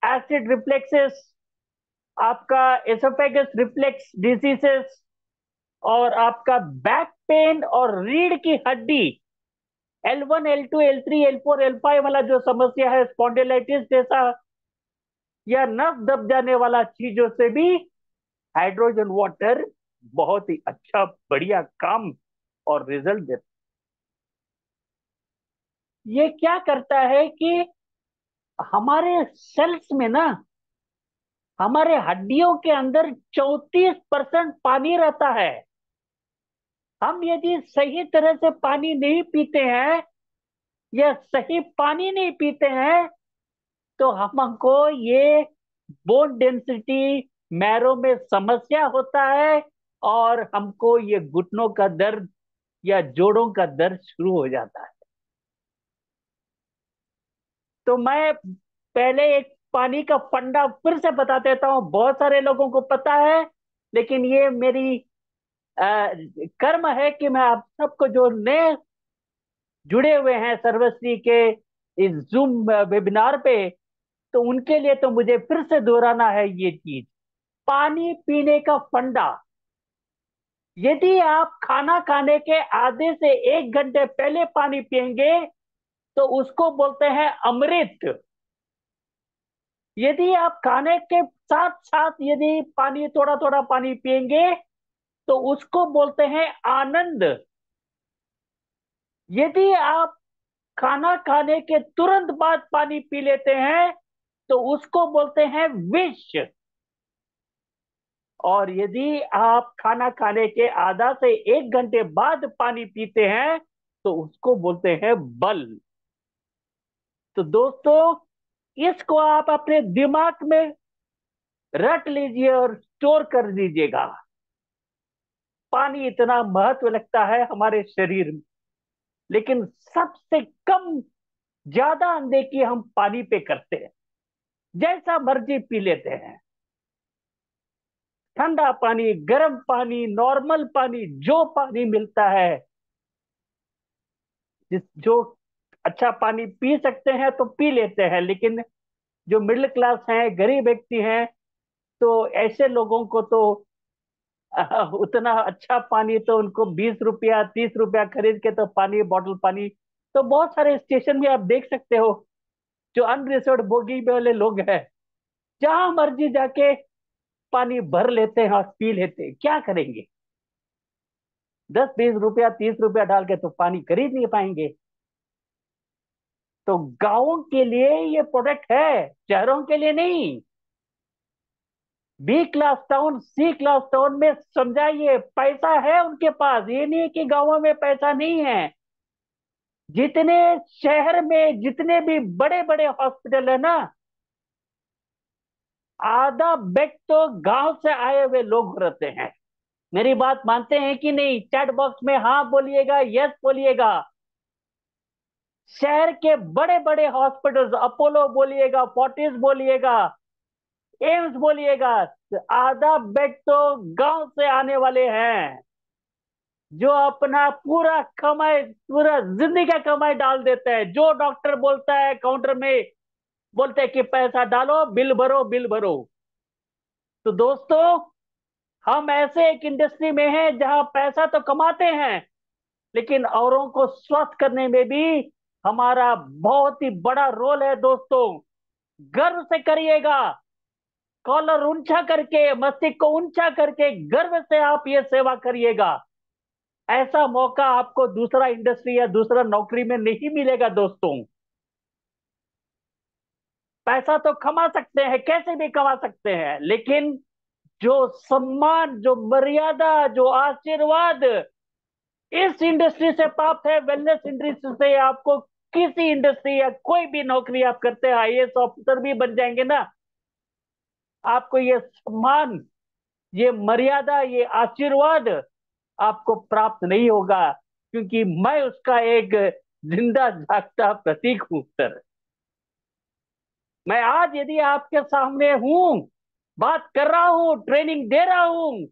acid reflexes, आपका एसोफेगस रिफ्लेक्स डिजीजेस, और आपका बैक पेन और रीढ़ की हड्डी L1 L2 L3 L4 L5 वाला जो समस्या है, स्पॉन्डिलाइटिस जैसा, या नस दब जाने वाला चीजों से भी हाइड्रोजन वाटर बहुत ही अच्छा बढ़िया काम और रिजल्ट देता है। ये क्या करता है कि हमारे सेल्स में ना, हमारे हड्डियों के अंदर 34% पानी रहता है। हम यदि सही तरह से पानी नहीं पीते हैं या सही पानी नहीं पीते हैं, तो हमको ये बोन डेंसिटी, मैरो में समस्या होता है, और हमको ये घुटनों का दर्द या जोड़ों का दर्द शुरू हो जाता है। तो मैं पहले एक पानी का फंडा फिर से बता देता हूं, बहुत सारे लोगों को पता है, लेकिन ये मेरी कर्म है कि मैं आप सबको जो नए जुड़े हुए हैं सर्वश्री के इस जूम वेबिनार पे, तो उनके लिए तो मुझे फिर से दोहराना है ये चीज। पानी पीने का फंडा, यदि आप खाना खाने के आधे से 1 घंटे पहले पानी पिएंगे तो उसको बोलते हैं अमृत। यदि आप खाने के साथ साथ यदि पानी, थोड़ा थोड़ा पानी पिएंगे, तो उसको बोलते हैं आनंद। यदि आप खाना खाने के तुरंत बाद पानी पी लेते हैं तो उसको बोलते हैं विष। और यदि आप खाना खाने के आधा से 1 घंटे बाद पानी पीते हैं तो उसको बोलते हैं बल। तो दोस्तों, इसको आप अपने दिमाग में रट लीजिए और स्टोर कर दीजिएगा। पानी इतना महत्व लगता है हमारे शरीर में, लेकिन सबसे कम, ज्यादा अनदेखी हम पानी पे करते हैं। जैसा मर्जी पी लेते हैं, ठंडा पानी, गर्म पानी, नॉर्मल पानी, जो पानी मिलता है, जिस जो अच्छा पानी पी सकते हैं तो पी लेते हैं। लेकिन जो मिडिल क्लास हैं, गरीब व्यक्ति हैं, तो ऐसे लोगों को तो उतना अच्छा पानी तो उनको 20 रुपया 30 रुपया खरीद के तो पानी, बॉटल पानी, तो बहुत सारे स्टेशन में आप देख सकते हो जो अनरिजर्व बोगी वाले लोग हैं, जहां मर्जी जाके पानी भर लेते हैं और पी लेते हैं। क्या करेंगे? 10 20 रुपया 30 रुपया डाल के तो पानी खरीद नहीं पाएंगे। तो गांवों के लिए ये प्रोडक्ट है, शहरों के लिए नहीं। बी क्लास टाउन, सी क्लास टाउन में समझाइए, पैसा है उनके पास, ये नहीं है कि गांवों में पैसा नहीं है। जितने शहर में जितने भी बड़े बड़े हॉस्पिटल है ना, आधा बेड तो गांव से आए हुए लोग रहते हैं। मेरी बात मानते हैं कि नहीं? चैट बॉक्स में हाँ बोलिएगा, यस बोलिएगा। शहर के बड़े बड़े हॉस्पिटल्स, अपोलो बोलिएगा, फोर्टिस बोलिएगा, एम्स बोलिएगा, आधा बेड तो गांव से आने वाले हैं, जो अपना पूरा कमाई, पूरा जिंदगी का कमाई डाल देते हैं। जो डॉक्टर बोलता है काउंटर में, बोलते हैं कि पैसा डालो, बिल भरो, बिल भरो। तो दोस्तों, हम ऐसे एक इंडस्ट्री में हैं जहां पैसा तो कमाते हैं, लेकिन औरों को स्वस्थ करने में भी हमारा बहुत ही बड़ा रोल है दोस्तों। गर्व से करिएगा, कॉलर ऊंचा करके, मस्तिष्क को ऊंचा करके गर्व से आप ये सेवा करिएगा। ऐसा मौका आपको दूसरा इंडस्ट्री या दूसरा नौकरी में नहीं मिलेगा दोस्तों। पैसा तो कमा सकते हैं, कैसे भी कमा सकते हैं, लेकिन जो सम्मान, जो मर्यादा, जो आशीर्वाद इस इंडस्ट्री से प्राप्त है, वेलनेस इंडस्ट्री से, आपको किसी इंडस्ट्री या कोई भी नौकरी आप करते हैं, आईएएस ऑफिसर भी बन जाएंगे ना, आपको ये सम्मान, ये मर्यादा, ये आशीर्वाद आपको प्राप्त नहीं होगा, क्योंकि मैं उसका एक जिंदा जागता प्रतीक हूं सर। मैं आज यदि आपके सामने हूं, बात कर रहा हूं, ट्रेनिंग दे रहा हूं,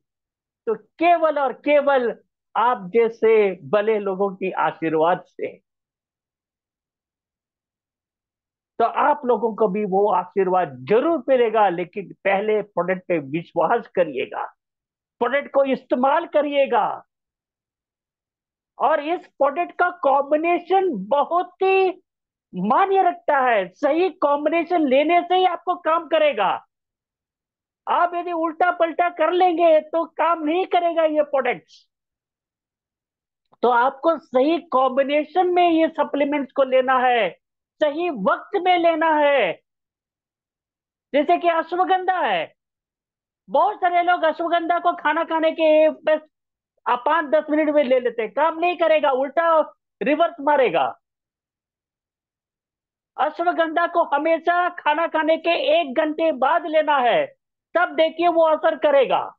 तो केवल और केवल आप जैसे भले लोगों की आशीर्वाद से। तो आप लोगों को भी वो आशीर्वाद जरूर मिलेगा, लेकिन पहले प्रोडक्ट पे विश्वास करिएगा, प्रोडक्ट को इस्तेमाल करिएगा। और इस प्रोडक्ट का कॉम्बिनेशन बहुत ही मान्य रखता है, सही कॉम्बिनेशन लेने से ही आपको काम करेगा। आप यदि उल्टा पलटा कर लेंगे तो काम नहीं करेगा ये प्रोडक्ट्स। तो आपको सही कॉम्बिनेशन में ये सप्लीमेंट्स को लेना है, सही वक्त में लेना है। जैसे कि अश्वगंधा है, बहुत सारे लोग अश्वगंधा को खाना खाने के बस 5-10 मिनट में ले लेते हैं, काम नहीं करेगा, उल्टा रिवर्स मारेगा। अश्वगंधा को हमेशा खाना खाने के 1 घंटे बाद लेना है, तब देखिए वो असर करेगा।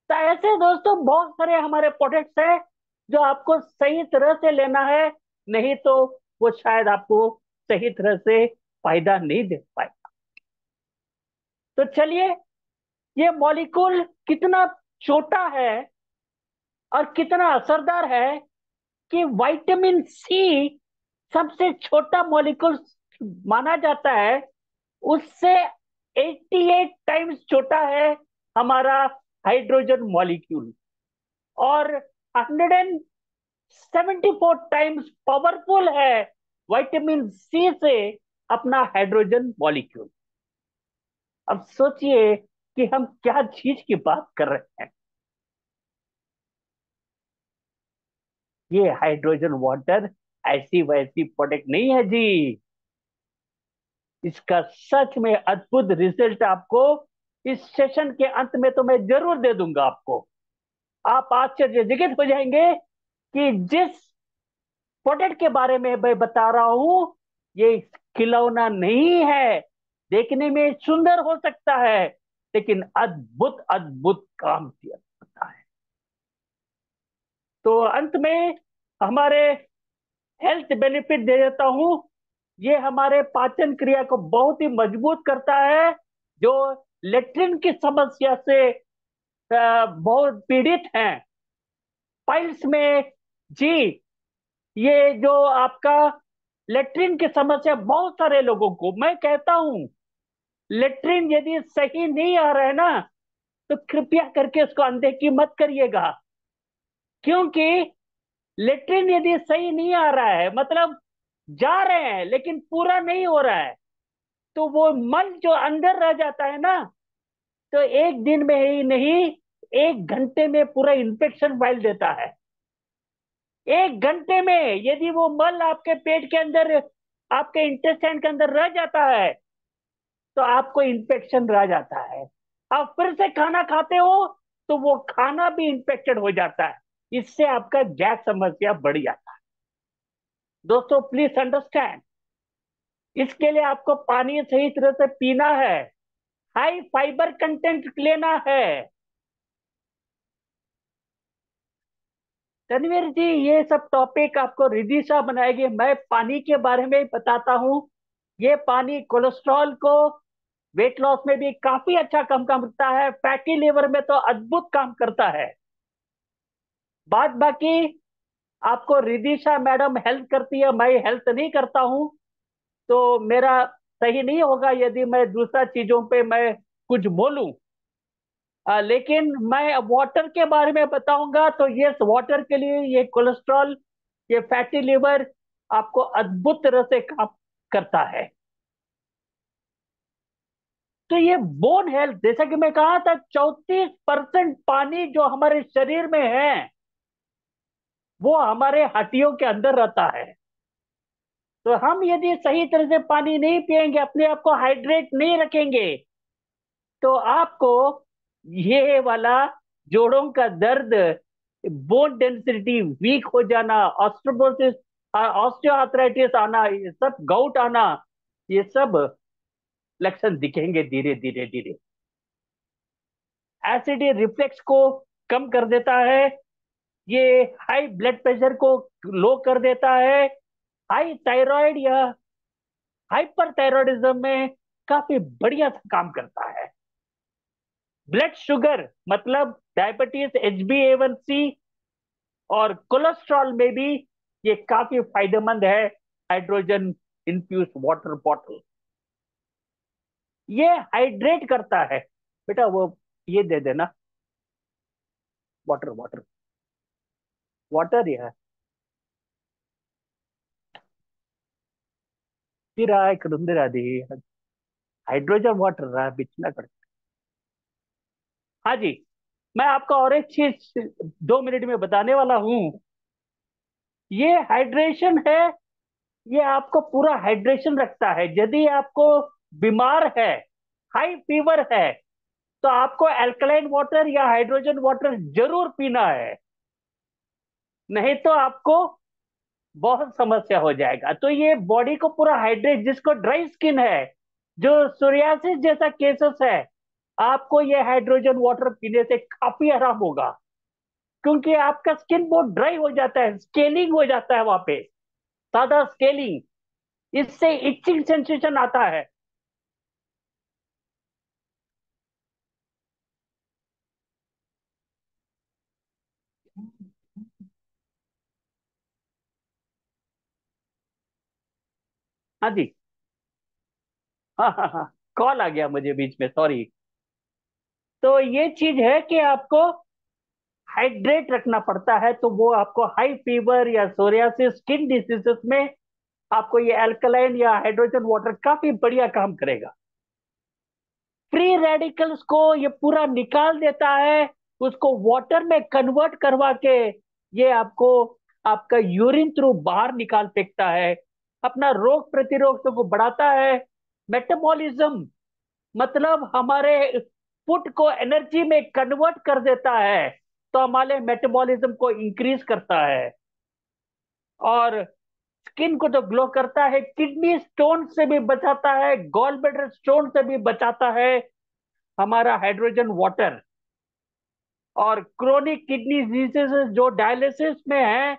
तो ऐसे दोस्तों बहुत सारे हमारे प्रोडक्ट्स हैं जो आपको सही तरह से लेना है, नहीं तो वो शायद आपको सही तरह से फायदा नहीं दे पाए। तो चलिए, ये मॉलिक्यूल कितना छोटा है और कितना असरदार है कि विटामिन सी सबसे छोटा मॉलिक्यूल माना जाता है, उससे 88 टाइम्स छोटा है हमारा हाइड्रोजन मॉलिक्यूल, और 174 टाइम्स पावरफुल है विटामिन सी से अपना हाइड्रोजन मॉलिक्यूल। अब सोचिए कि हम क्या चीज की बात कर रहे हैं। ये हाइड्रोजन वाटर ऐसी वैसी प्रोडक्ट नहीं है जी। इसका सच में अद्भुत रिजल्ट आपको इस सेशन के अंत में तो मैं जरूर दे दूंगा आपको। आप आश्चर्यचकित हो जाएंगे कि जिस प्रोडक्ट के बारे में मैं बता रहा हूं, ये खिलौना नहीं है। देखने में सुंदर हो सकता है, लेकिन अद्भुत अद्भुत काम किया सकता है। तो अंत में हमारे हेल्थ बेनिफिट दे देता हूं। ये हमारे पाचन क्रिया को बहुत ही मजबूत करता है। जो लेट्रिन की समस्या से बहुत पीड़ित हैं, पाइल्स में जी, ये जो आपका लेट्रिन की समस्या, बहुत सारे लोगों को मैं कहता हूं, लेट्रिन यदि सही नहीं आ रहा है ना, तो कृपया करके इसको अनदेखी मत करिएगा। क्योंकि लेट्रिन यदि सही नहीं आ रहा है, मतलब जा रहे हैं लेकिन पूरा नहीं हो रहा है, तो वो मल जो अंदर रह जाता है ना, तो एक दिन में ही नहीं, 1 घंटे में पूरा इन्फेक्शन फैल देता है। 1 घंटे में यदि वो मल आपके पेट के अंदर, आपके इंटेस्टाइन के अंदर रह जाता है, तो आपको इन्फेक्शन रह जाता है। आप फिर से खाना खाते हो तो वो खाना भी इन्फेक्टेड हो जाता है। इससे आपका गैस समस्या बढ़ जाता है। दोस्तों प्लीज अंडरस्टैंड, इसके लिए आपको पानी सही तरह से पीना है, हाई फाइबर कंटेंट लेना है। तनवीर जी, ये सब टॉपिक आपको रिद्धि शाह बनाएगी, मैं पानी के बारे में बताता हूँ। ये पानी कोलेस्ट्रॉल को, वेट लॉस में भी काफी अच्छा काम करता है, फैटी लिवर में तो अद्भुत काम करता है। बात बाकी आपको रिदिशा मैडम हेल्प करती है, मैं हेल्प नहीं करता हूं, तो मेरा सही नहीं होगा यदि मैं दूसरा चीजों पे मैं कुछ बोलूं। लेकिन मैं वाटर के बारे में बताऊंगा, तो ये वाटर के लिए ये कोलेस्ट्रॉल, ये फैटी लिवर आपको अद्भुत तरह से काम करता है। तो ये बोन हेल्थ, जैसा कि मैं कहा था, 34% पानी जो हमारे शरीर में है वो हमारे हड्डियों के अंदर रहता है। तो हम यदि सही तरह से पानी नहीं पिएंगे, अपने आप को हाइड्रेट नहीं रखेंगे, तो आपको ये वाला जोड़ों का दर्द, बोन डेंसिटी वीक हो जाना, ऑस्ट्रोपोसिस, ऑस्टियोआर्थराइटिस आना, ये सब गाउट आना, ये सब लक्षण दिखेंगे धीरे धीरे धीरे। एसिडी रिफ्लेक्स को कम कर देता है, ये हाई ब्लड प्रेशर को लो कर देता है, हाई थायराइड या हाइपर थायराइडिज्म में काफी बढ़िया काम करता है। ब्लड शुगर मतलब डायबिटीज, HbA1c और कोलेस्ट्रॉल में भी ये काफी फायदेमंद है। हाइड्रोजन इन्फ्यूज वाटर बॉटल ये हाइड्रेट करता है। बेटा वो ये दे देना, वाटर वाटर वाटर ये है, फिर आए करुंदर आदि हाइड्रोजन वाटर रहा बिचना कर। हाँ जी, मैं आपको और एक चीज 2 मिनट में बताने वाला हूँ। ये हाइड्रेशन है, ये आपको पूरा हाइड्रेशन रखता है। यदि आपको बीमार है, हाई फीवर है, तो आपको अल्कलाइन वाटर या हाइड्रोजन वाटर जरूर पीना है, नहीं तो आपको बहुत समस्या हो जाएगा। तो ये बॉडी को पूरा हाइड्रेट, जिसको ड्राई स्किन है, जो सोरियासिस जैसा केसेस है, आपको ये हाइड्रोजन वाटर पीने से काफी आराम होगा, क्योंकि आपका स्किन बहुत ड्राई हो जाता है, स्केलिंग हो जाता है वहां पे, सादा स्केलिंग, इससे इचिंग सेंसेशन आता है। हाँ जी, हाँ हाँ हाँ, कॉल आ गया मुझे बीच में, सॉरी। तो ये चीज है कि आपको हाइड्रेट रखना पड़ता है, तो वो आपको हाई फीवर या सोरियासिस स्किन डिसीजेस में आपको ये अल्कलाइन या हाइड्रोजन वाटर काफी बढ़िया काम करेगा। फ्री रेडिकल्स को ये पूरा निकाल देता है, उसको वाटर में कन्वर्ट करवा के ये आपको आपका यूरिन थ्रू बाहर निकाल फेंकता है, अपना रोग प्रतिरोध को बढ़ाता है। मेटाबॉलिज्म मतलब हमारे फूड को एनर्जी में कन्वर्ट कर देता है, तो हमारे मेटाबॉलिज्म को इंक्रीज करता है। और स्किन को तो ग्लो करता है, किडनी स्टोन से भी बचाता है, गॉल ब्लैडर स्टोन से भी बचाता है हमारा हाइड्रोजन वाटर। और क्रोनिक किडनी डिजीजेस जो डायलिसिस में है,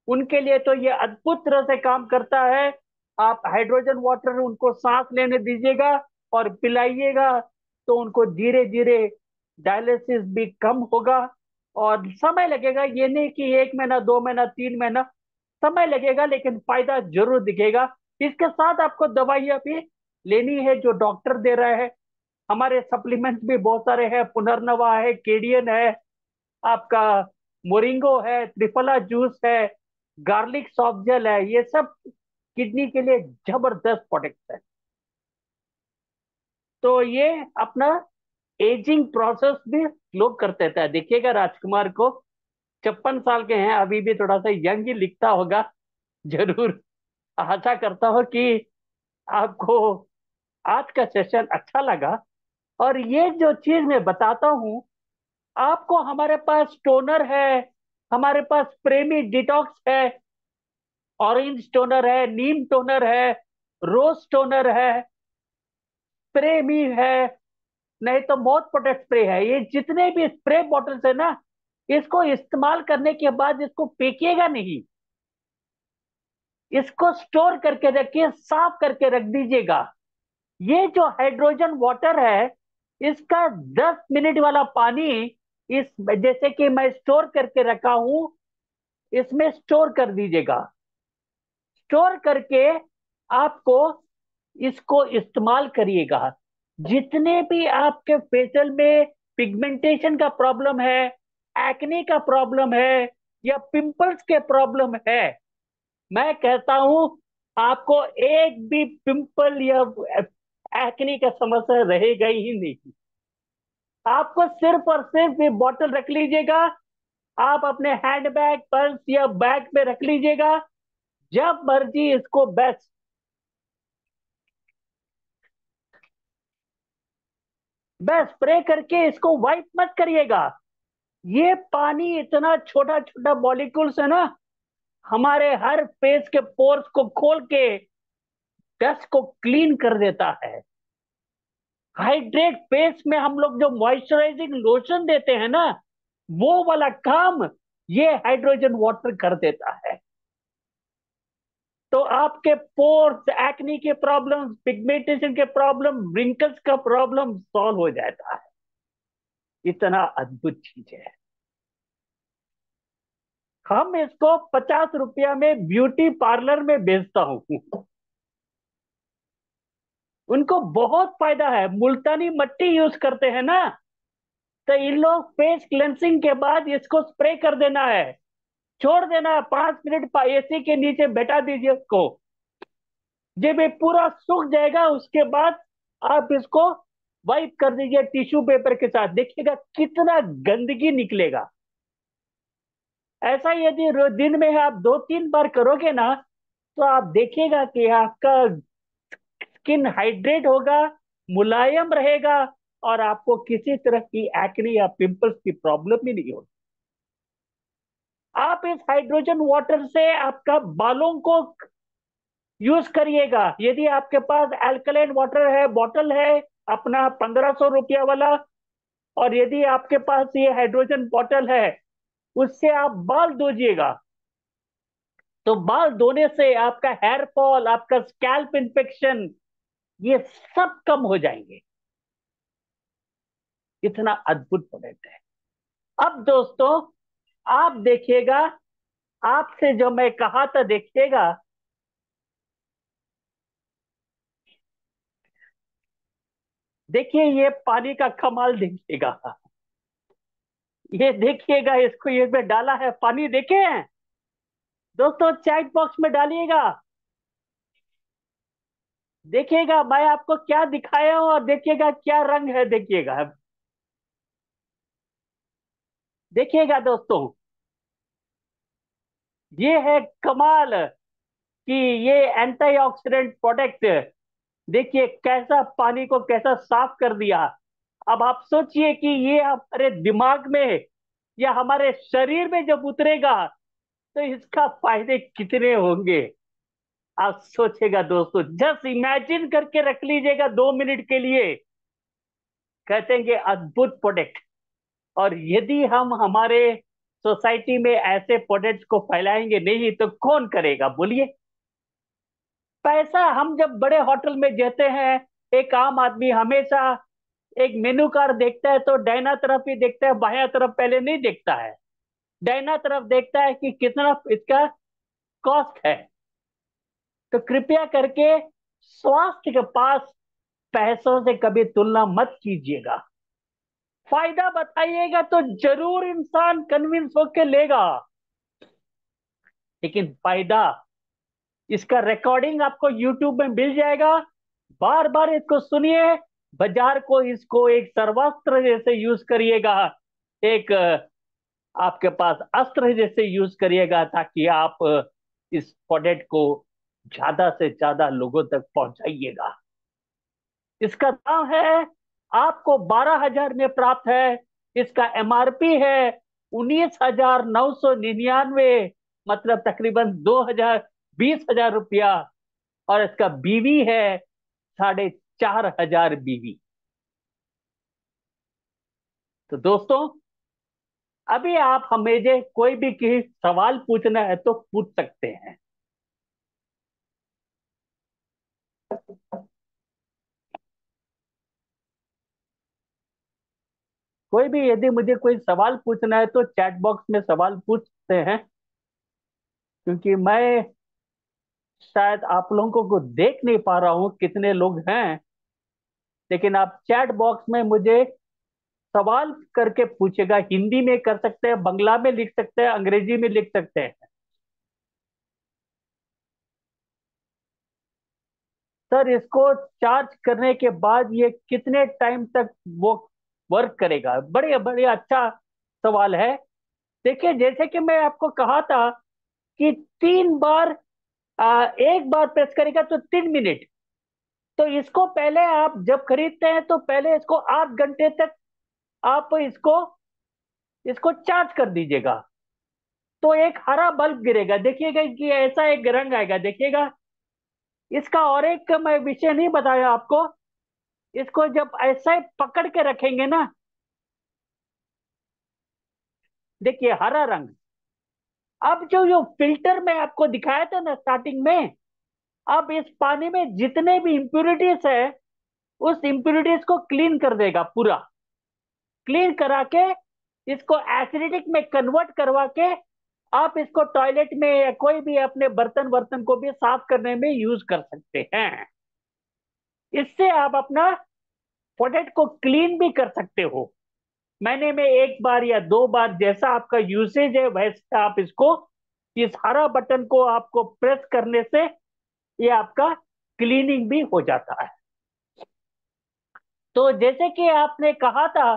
उनके लिए तो ये अद्भुत तरह से काम करता है। आप हाइड्रोजन वाटर उनको सांस लेने दीजिएगा और पिलाइएगा, तो उनको धीरे धीरे डायलिसिस भी कम होगा। और समय लगेगा, ये नहीं कि 1 महीना, 2 महीना, 3 महीना, समय लगेगा, लेकिन फायदा जरूर दिखेगा। इसके साथ आपको दवाइयां भी लेनी है जो डॉक्टर दे रहा है। हमारे सप्लीमेंट्स भी बहुत सारे हैं, पुनर्नवा है, केडियन है, आपका मोरिंगो है, त्रिफला जूस है, गार्लिक सॉफ्ट जेल है, ये सब किडनी के लिए जबरदस्त प्रोडक्ट है। तो ये अपना एजिंग प्रोसेस भी स्लो कर देता है। देखिएगा राजकुमार को 56 साल के हैं, अभी भी थोड़ा सा यंग ही लिखता होगा। जरूर आशा करता हूँ कि आपको आज का सेशन अच्छा लगा। और ये जो चीज मैं बताता हूँ आपको, हमारे पास टोनर है, हमारे पास प्रेमी डिटॉक्स है, ऑरेंज टोनर है, नीम टोनर है, रोज टोनर है, प्रेमी है, नहीं तो मौत प्रोटेक्ट स्प्रे है। ये जितने भी स्प्रे बॉटल्स है ना, इसको इस्तेमाल करने के बाद इसको फेंकिएगा नहीं, इसको स्टोर करके रखिए, साफ करके रख दीजिएगा। ये जो हाइड्रोजन वाटर है, इसका 10 मिनट वाला पानी, इस जैसे कि मैं स्टोर करके रखा हूं, इसमें स्टोर कर दीजिएगा। स्टोर करके आपको इसको इस्तेमाल करिएगा। जितने भी आपके फेशियल में पिगमेंटेशन का प्रॉब्लम है, एक्ने का प्रॉब्लम है, या पिंपल्स के प्रॉब्लम है, मैं कहता हूं आपको एक भी पिंपल या एक्ने का समस्या रहेगा ही नहीं। आपको सिर्फ और सिर्फ ये बॉटल रख लीजिएगा, आप अपने हैंड बैग, पर्स या बैग में रख लीजिएगा। जब मर्जी इसको बस बस स्प्रे करके इसको वाइप मत करिएगा। ये पानी इतना छोटा छोटा मॉलिक्यूल्स है ना, हमारे हर फेस के पोर्स को खोल के डस्ट को क्लीन कर देता है। हाइड्रेट फेस में हम लोग जो मॉइस्चराइजिंग लोशन देते हैं ना, वो वाला काम ये हाइड्रोजन वाटर कर देता है। तो आपके पोर्स, एक्नी के प्रॉब्लम, पिगमेंटेशन के प्रॉब्लम, रिंकल्स का प्रॉब्लम सॉल्व हो जाता है। इतना अद्भुत चीज है। हम इसको 50 रुपया में ब्यूटी पार्लर में बेचता हूँ। उनको बहुत फायदा है। मुल्तानी मट्टी यूज करते हैं ना, तो इन लोग फेस क्लेंसिंग के बाद इसको स्प्रे कर देना है, छोड़ देना है 5 मिनट एसी के नीचे बैठा दीजिए उसको। जब ये पूरा सूख जाएगा उसके बाद आप इसको वाइप कर दीजिए टिश्यू पेपर के साथ, देखिएगा कितना गंदगी निकलेगा। ऐसा यदि दिन में आप 2-3 बार करोगे ना, तो आप देखिएगा कि आपका स्किन हाइड्रेट होगा, मुलायम रहेगा, और आपको किसी तरह की एक्ने या पिंपल्स की प्रॉब्लम भी नहीं होगी। आप इस हाइड्रोजन वाटर से आपका बालों को यूज करिएगा। यदि आपके पास अल्कलाइन वाटर है, बॉटल है अपना 1500 रुपया वाला, और यदि आपके पास ये हाइड्रोजन बॉटल है, उससे आप बाल धोजिएगा, तो बाल धोने से आपका हेयर फॉल, आपका स्कैल्प इन्फेक्शन, ये सब कम हो जाएंगे। इतना अद्भुत प्रोडक्ट है। अब दोस्तों, आप देखिएगा, आपसे जो मैं कहा था देखिएगा, देखिए ये पानी का कमाल देखिएगा। ये देखिएगा, इसको ये में डाला है पानी, देखे हैं दोस्तों? चैट बॉक्स में डालिएगा, देखिएगा मैं आपको क्या दिखाया हूं, और देखिएगा क्या रंग है, देखिएगा। दोस्तों, ये है कमाल कि ये एंटीऑक्सीडेंट प्रोडक्ट, देखिए कैसा पानी को कैसा साफ कर दिया। अब आप सोचिए कि ये हमारे दिमाग में या हमारे शरीर में जब उतरेगा, तो इसका फायदे कितने होंगे। आप सोचेगा दोस्तों, जस्ट इमेजिन करके रख लीजिएगा 2 मिनट के लिए। कहते हैं कि अद्भुत प्रोडक्ट। और यदि हम हमारे सोसाइटी में ऐसे प्रोडक्ट्स को फैलाएंगे नहीं, तो कौन करेगा बोलिए? पैसा, हम जब बड़े होटल में जाते हैं, एक आम आदमी हमेशा एक मेनू कार्ड देखता है तो दाहिना तरफ ही देखता है, बायां तरफ पहले नहीं देखता है। दाहिना तरफ देखता है कि कितना इसका कॉस्ट है। तो कृपया करके स्वास्थ्य के पास पैसों से कभी तुलना मत कीजिएगा। फायदा बताइएगा तो जरूर इंसान कन्विंस होके लेगा, लेकिन फायदा, इसका रिकॉर्डिंग आपको यूट्यूब में मिल जाएगा। बार बार इसको सुनिए। बाजार को इसको एक सर्वास्त्र जैसे यूज करिएगा, एक आपके पास अस्त्र जैसे यूज करिएगा, ताकि आप इस प्रोडक्ट को ज्यादा से ज्यादा लोगों तक पहुंचाइएगा। इसका दाम है, आपको 12,000 में प्राप्त है। इसका एमआरपी है 19,999, मतलब तकरीबन 20,000 रुपया। और इसका बीवी है 4,500 बीवी। तो दोस्तों, अभी आप हमें जे कोई भी किसी सवाल पूछना है तो पूछ सकते हैं। कोई भी यदि मुझे कोई सवाल पूछना है तो चैट बॉक्स में सवाल पूछ सकते हैं, क्योंकि मैं शायद आप लोगों को देख नहीं पा रहा हूं कितने लोग हैं। लेकिन आप चैट बॉक्स में मुझे सवाल करके पूछेगा। हिंदी में कर सकते हैं, बंगला में लिख सकते हैं, अंग्रेजी में लिख सकते हैं। सर, इसको चार्ज करने के बाद ये कितने टाइम तक वो वर्क करेगा? बड़े बड़े अच्छा सवाल है। देखिए, जैसे कि मैं आपको कहा था कि 3 बार एक बार प्रेस करेगा तो 3 मिनट। तो इसको पहले आप जब खरीदते हैं तो पहले इसको 8 घंटे तक आप इसको इसको चार्ज कर दीजिएगा। तो एक हरा बल्ब गिरेगा, देखिएगा कि ऐसा एक रंग आएगा, देखिएगा। इसका और एक मैं विषय नहीं बताया आपको। इसको जब ऐसा ही पकड़ के रखेंगे ना, देखिए हरा रंग। अब जो जो फिल्टर में आपको दिखाया था ना स्टार्टिंग में, अब इस पानी में जितने भी इंप्यूरिटीज है, उस इंप्यूरिटीज को क्लीन कर देगा पूरा। क्लीन करा के इसको एसिडिक में कन्वर्ट करवा के आप इसको टॉयलेट में या कोई भी अपने बर्तन वर्तन को भी साफ करने में यूज कर सकते हैं। इससे आप अपना टॉयलेट को क्लीन भी कर सकते हो। महीने में एक बार या 2 बार जैसा आपका यूसेज है वैसे आप इसको, इस हरा बटन को आपको प्रेस करने से ये आपका क्लीनिंग भी हो जाता है। तो जैसे कि आपने कहा था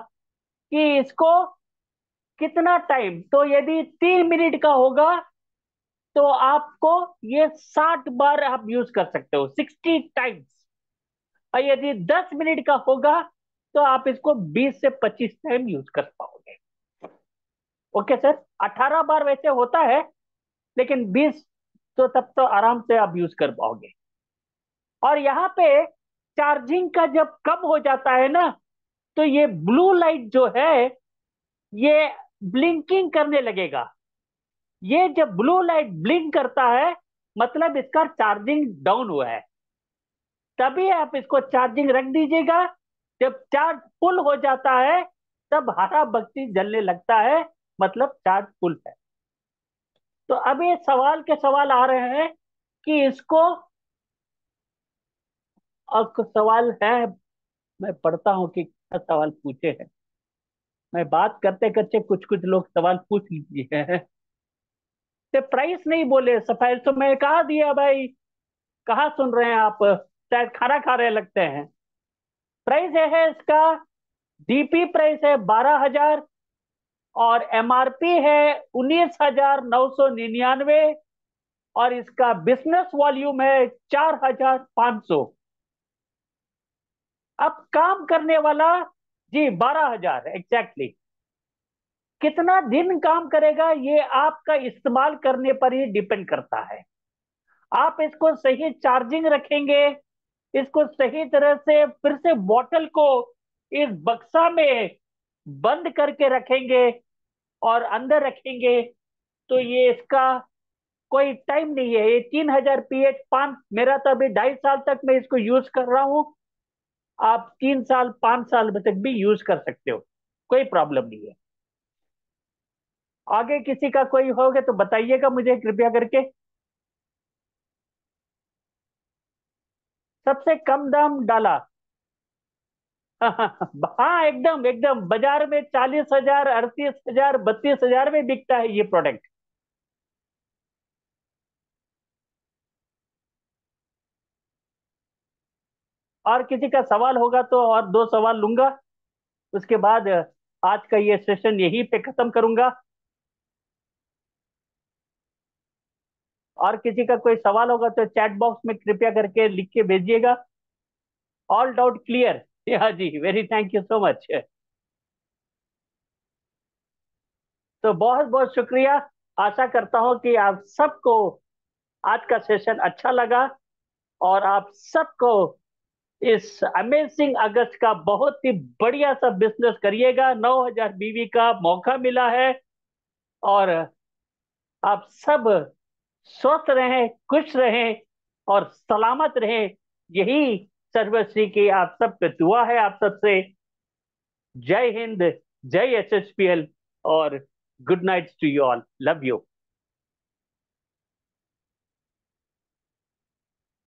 कि इसको कितना टाइम, तो यदि 3 मिनट का होगा तो आपको ये 60 बार आप यूज कर सकते हो, 60 टाइम्स। और यदि 10 मिनट का होगा तो आप इसको 20 से 25 टाइम यूज कर पाओगे। ओके सर, 18 बार वैसे होता है, लेकिन 20 तो तब तो आराम से आप यूज कर पाओगे। और यहाँ पे चार्जिंग का जब कम हो जाता है ना, तो ये ब्लू लाइट जो है ये ब्लिंकिंग करने लगेगा। ये जब ब्लू लाइट ब्लिंक करता है मतलब इसका चार्जिंग डाउन हुआ है। तभी आप इसको चार्जिंग रख दीजिएगा। जब चार्ज फुल हो जाता है तब हरा बत्ती जलने लगता है, मतलब चार्ज फुल है। तो अब ये सवाल के सवाल आ रहे हैं कि इसको, और कुछ सवाल है, मैं पढ़ता हूँ कि क्या सवाल पूछे हैं। मैं बात करते करते कुछ कुछ लोग सवाल पूछ लीजिए। तो प्राइस नहीं बोले, सफाई तो मैं कहा दिया भाई, कहाँ सुन रहे हैं आप, शायद खाना खा रहे लगते हैं। प्राइस है इसका, डीपी प्राइस है 12,000 और एमआरपी है 19,999। और इसका बिजनेस वॉल्यूम है 4,500। अब काम करने वाला, जी 12,000 एग्जैक्टली। कितना दिन काम करेगा ये आपका इस्तेमाल करने पर ही डिपेंड करता है। आप इसको सही चार्जिंग रखेंगे, इसको सही तरह से फिर से बॉटल को इस बक्सा में बंद करके रखेंगे और अंदर रखेंगे, तो ये इसका कोई टाइम नहीं है। ये 3,000 pH 5, मेरा तो अभी 2.5 साल तक मैं इसको यूज कर रहा हूँ। आप 3 साल 5 साल तक भी यूज कर सकते हो, कोई प्रॉब्लम नहीं है। आगे किसी का कोई होगा तो बताइएगा मुझे कृपया करके। सबसे कम दाम डाला। हाँ एकदम एकदम, बाजार में 40,000 38,000 32,000 में बिकता है ये प्रोडक्ट। और किसी का सवाल होगा तो और 2 सवाल लूंगा, उसके बाद आज का ये सेशन यहीं पे खत्म करूंगा। और किसी का कोई सवाल होगा तो चैट बॉक्स में कृपया करके लिख के भेजिएगा। All doubt clear. हाँ जी, very thank you so much. तो बहुत बहुत शुक्रिया। आशा करता हूँ कि आप सबको आज का सेशन अच्छा लगा और आप सबको इस अमेजिंग अगस्त का बहुत ही बढ़िया सा बिजनेस करिएगा। 9,000 बीवी का मौका मिला है। और आप सब स्वस्थ रहें, खुश रहें और सलामत रहें, यही सर्वश्री की आप सब पे दुआ है। आप सबसे जय हिंद, जय एसएसपीएल और good night to you all, love you.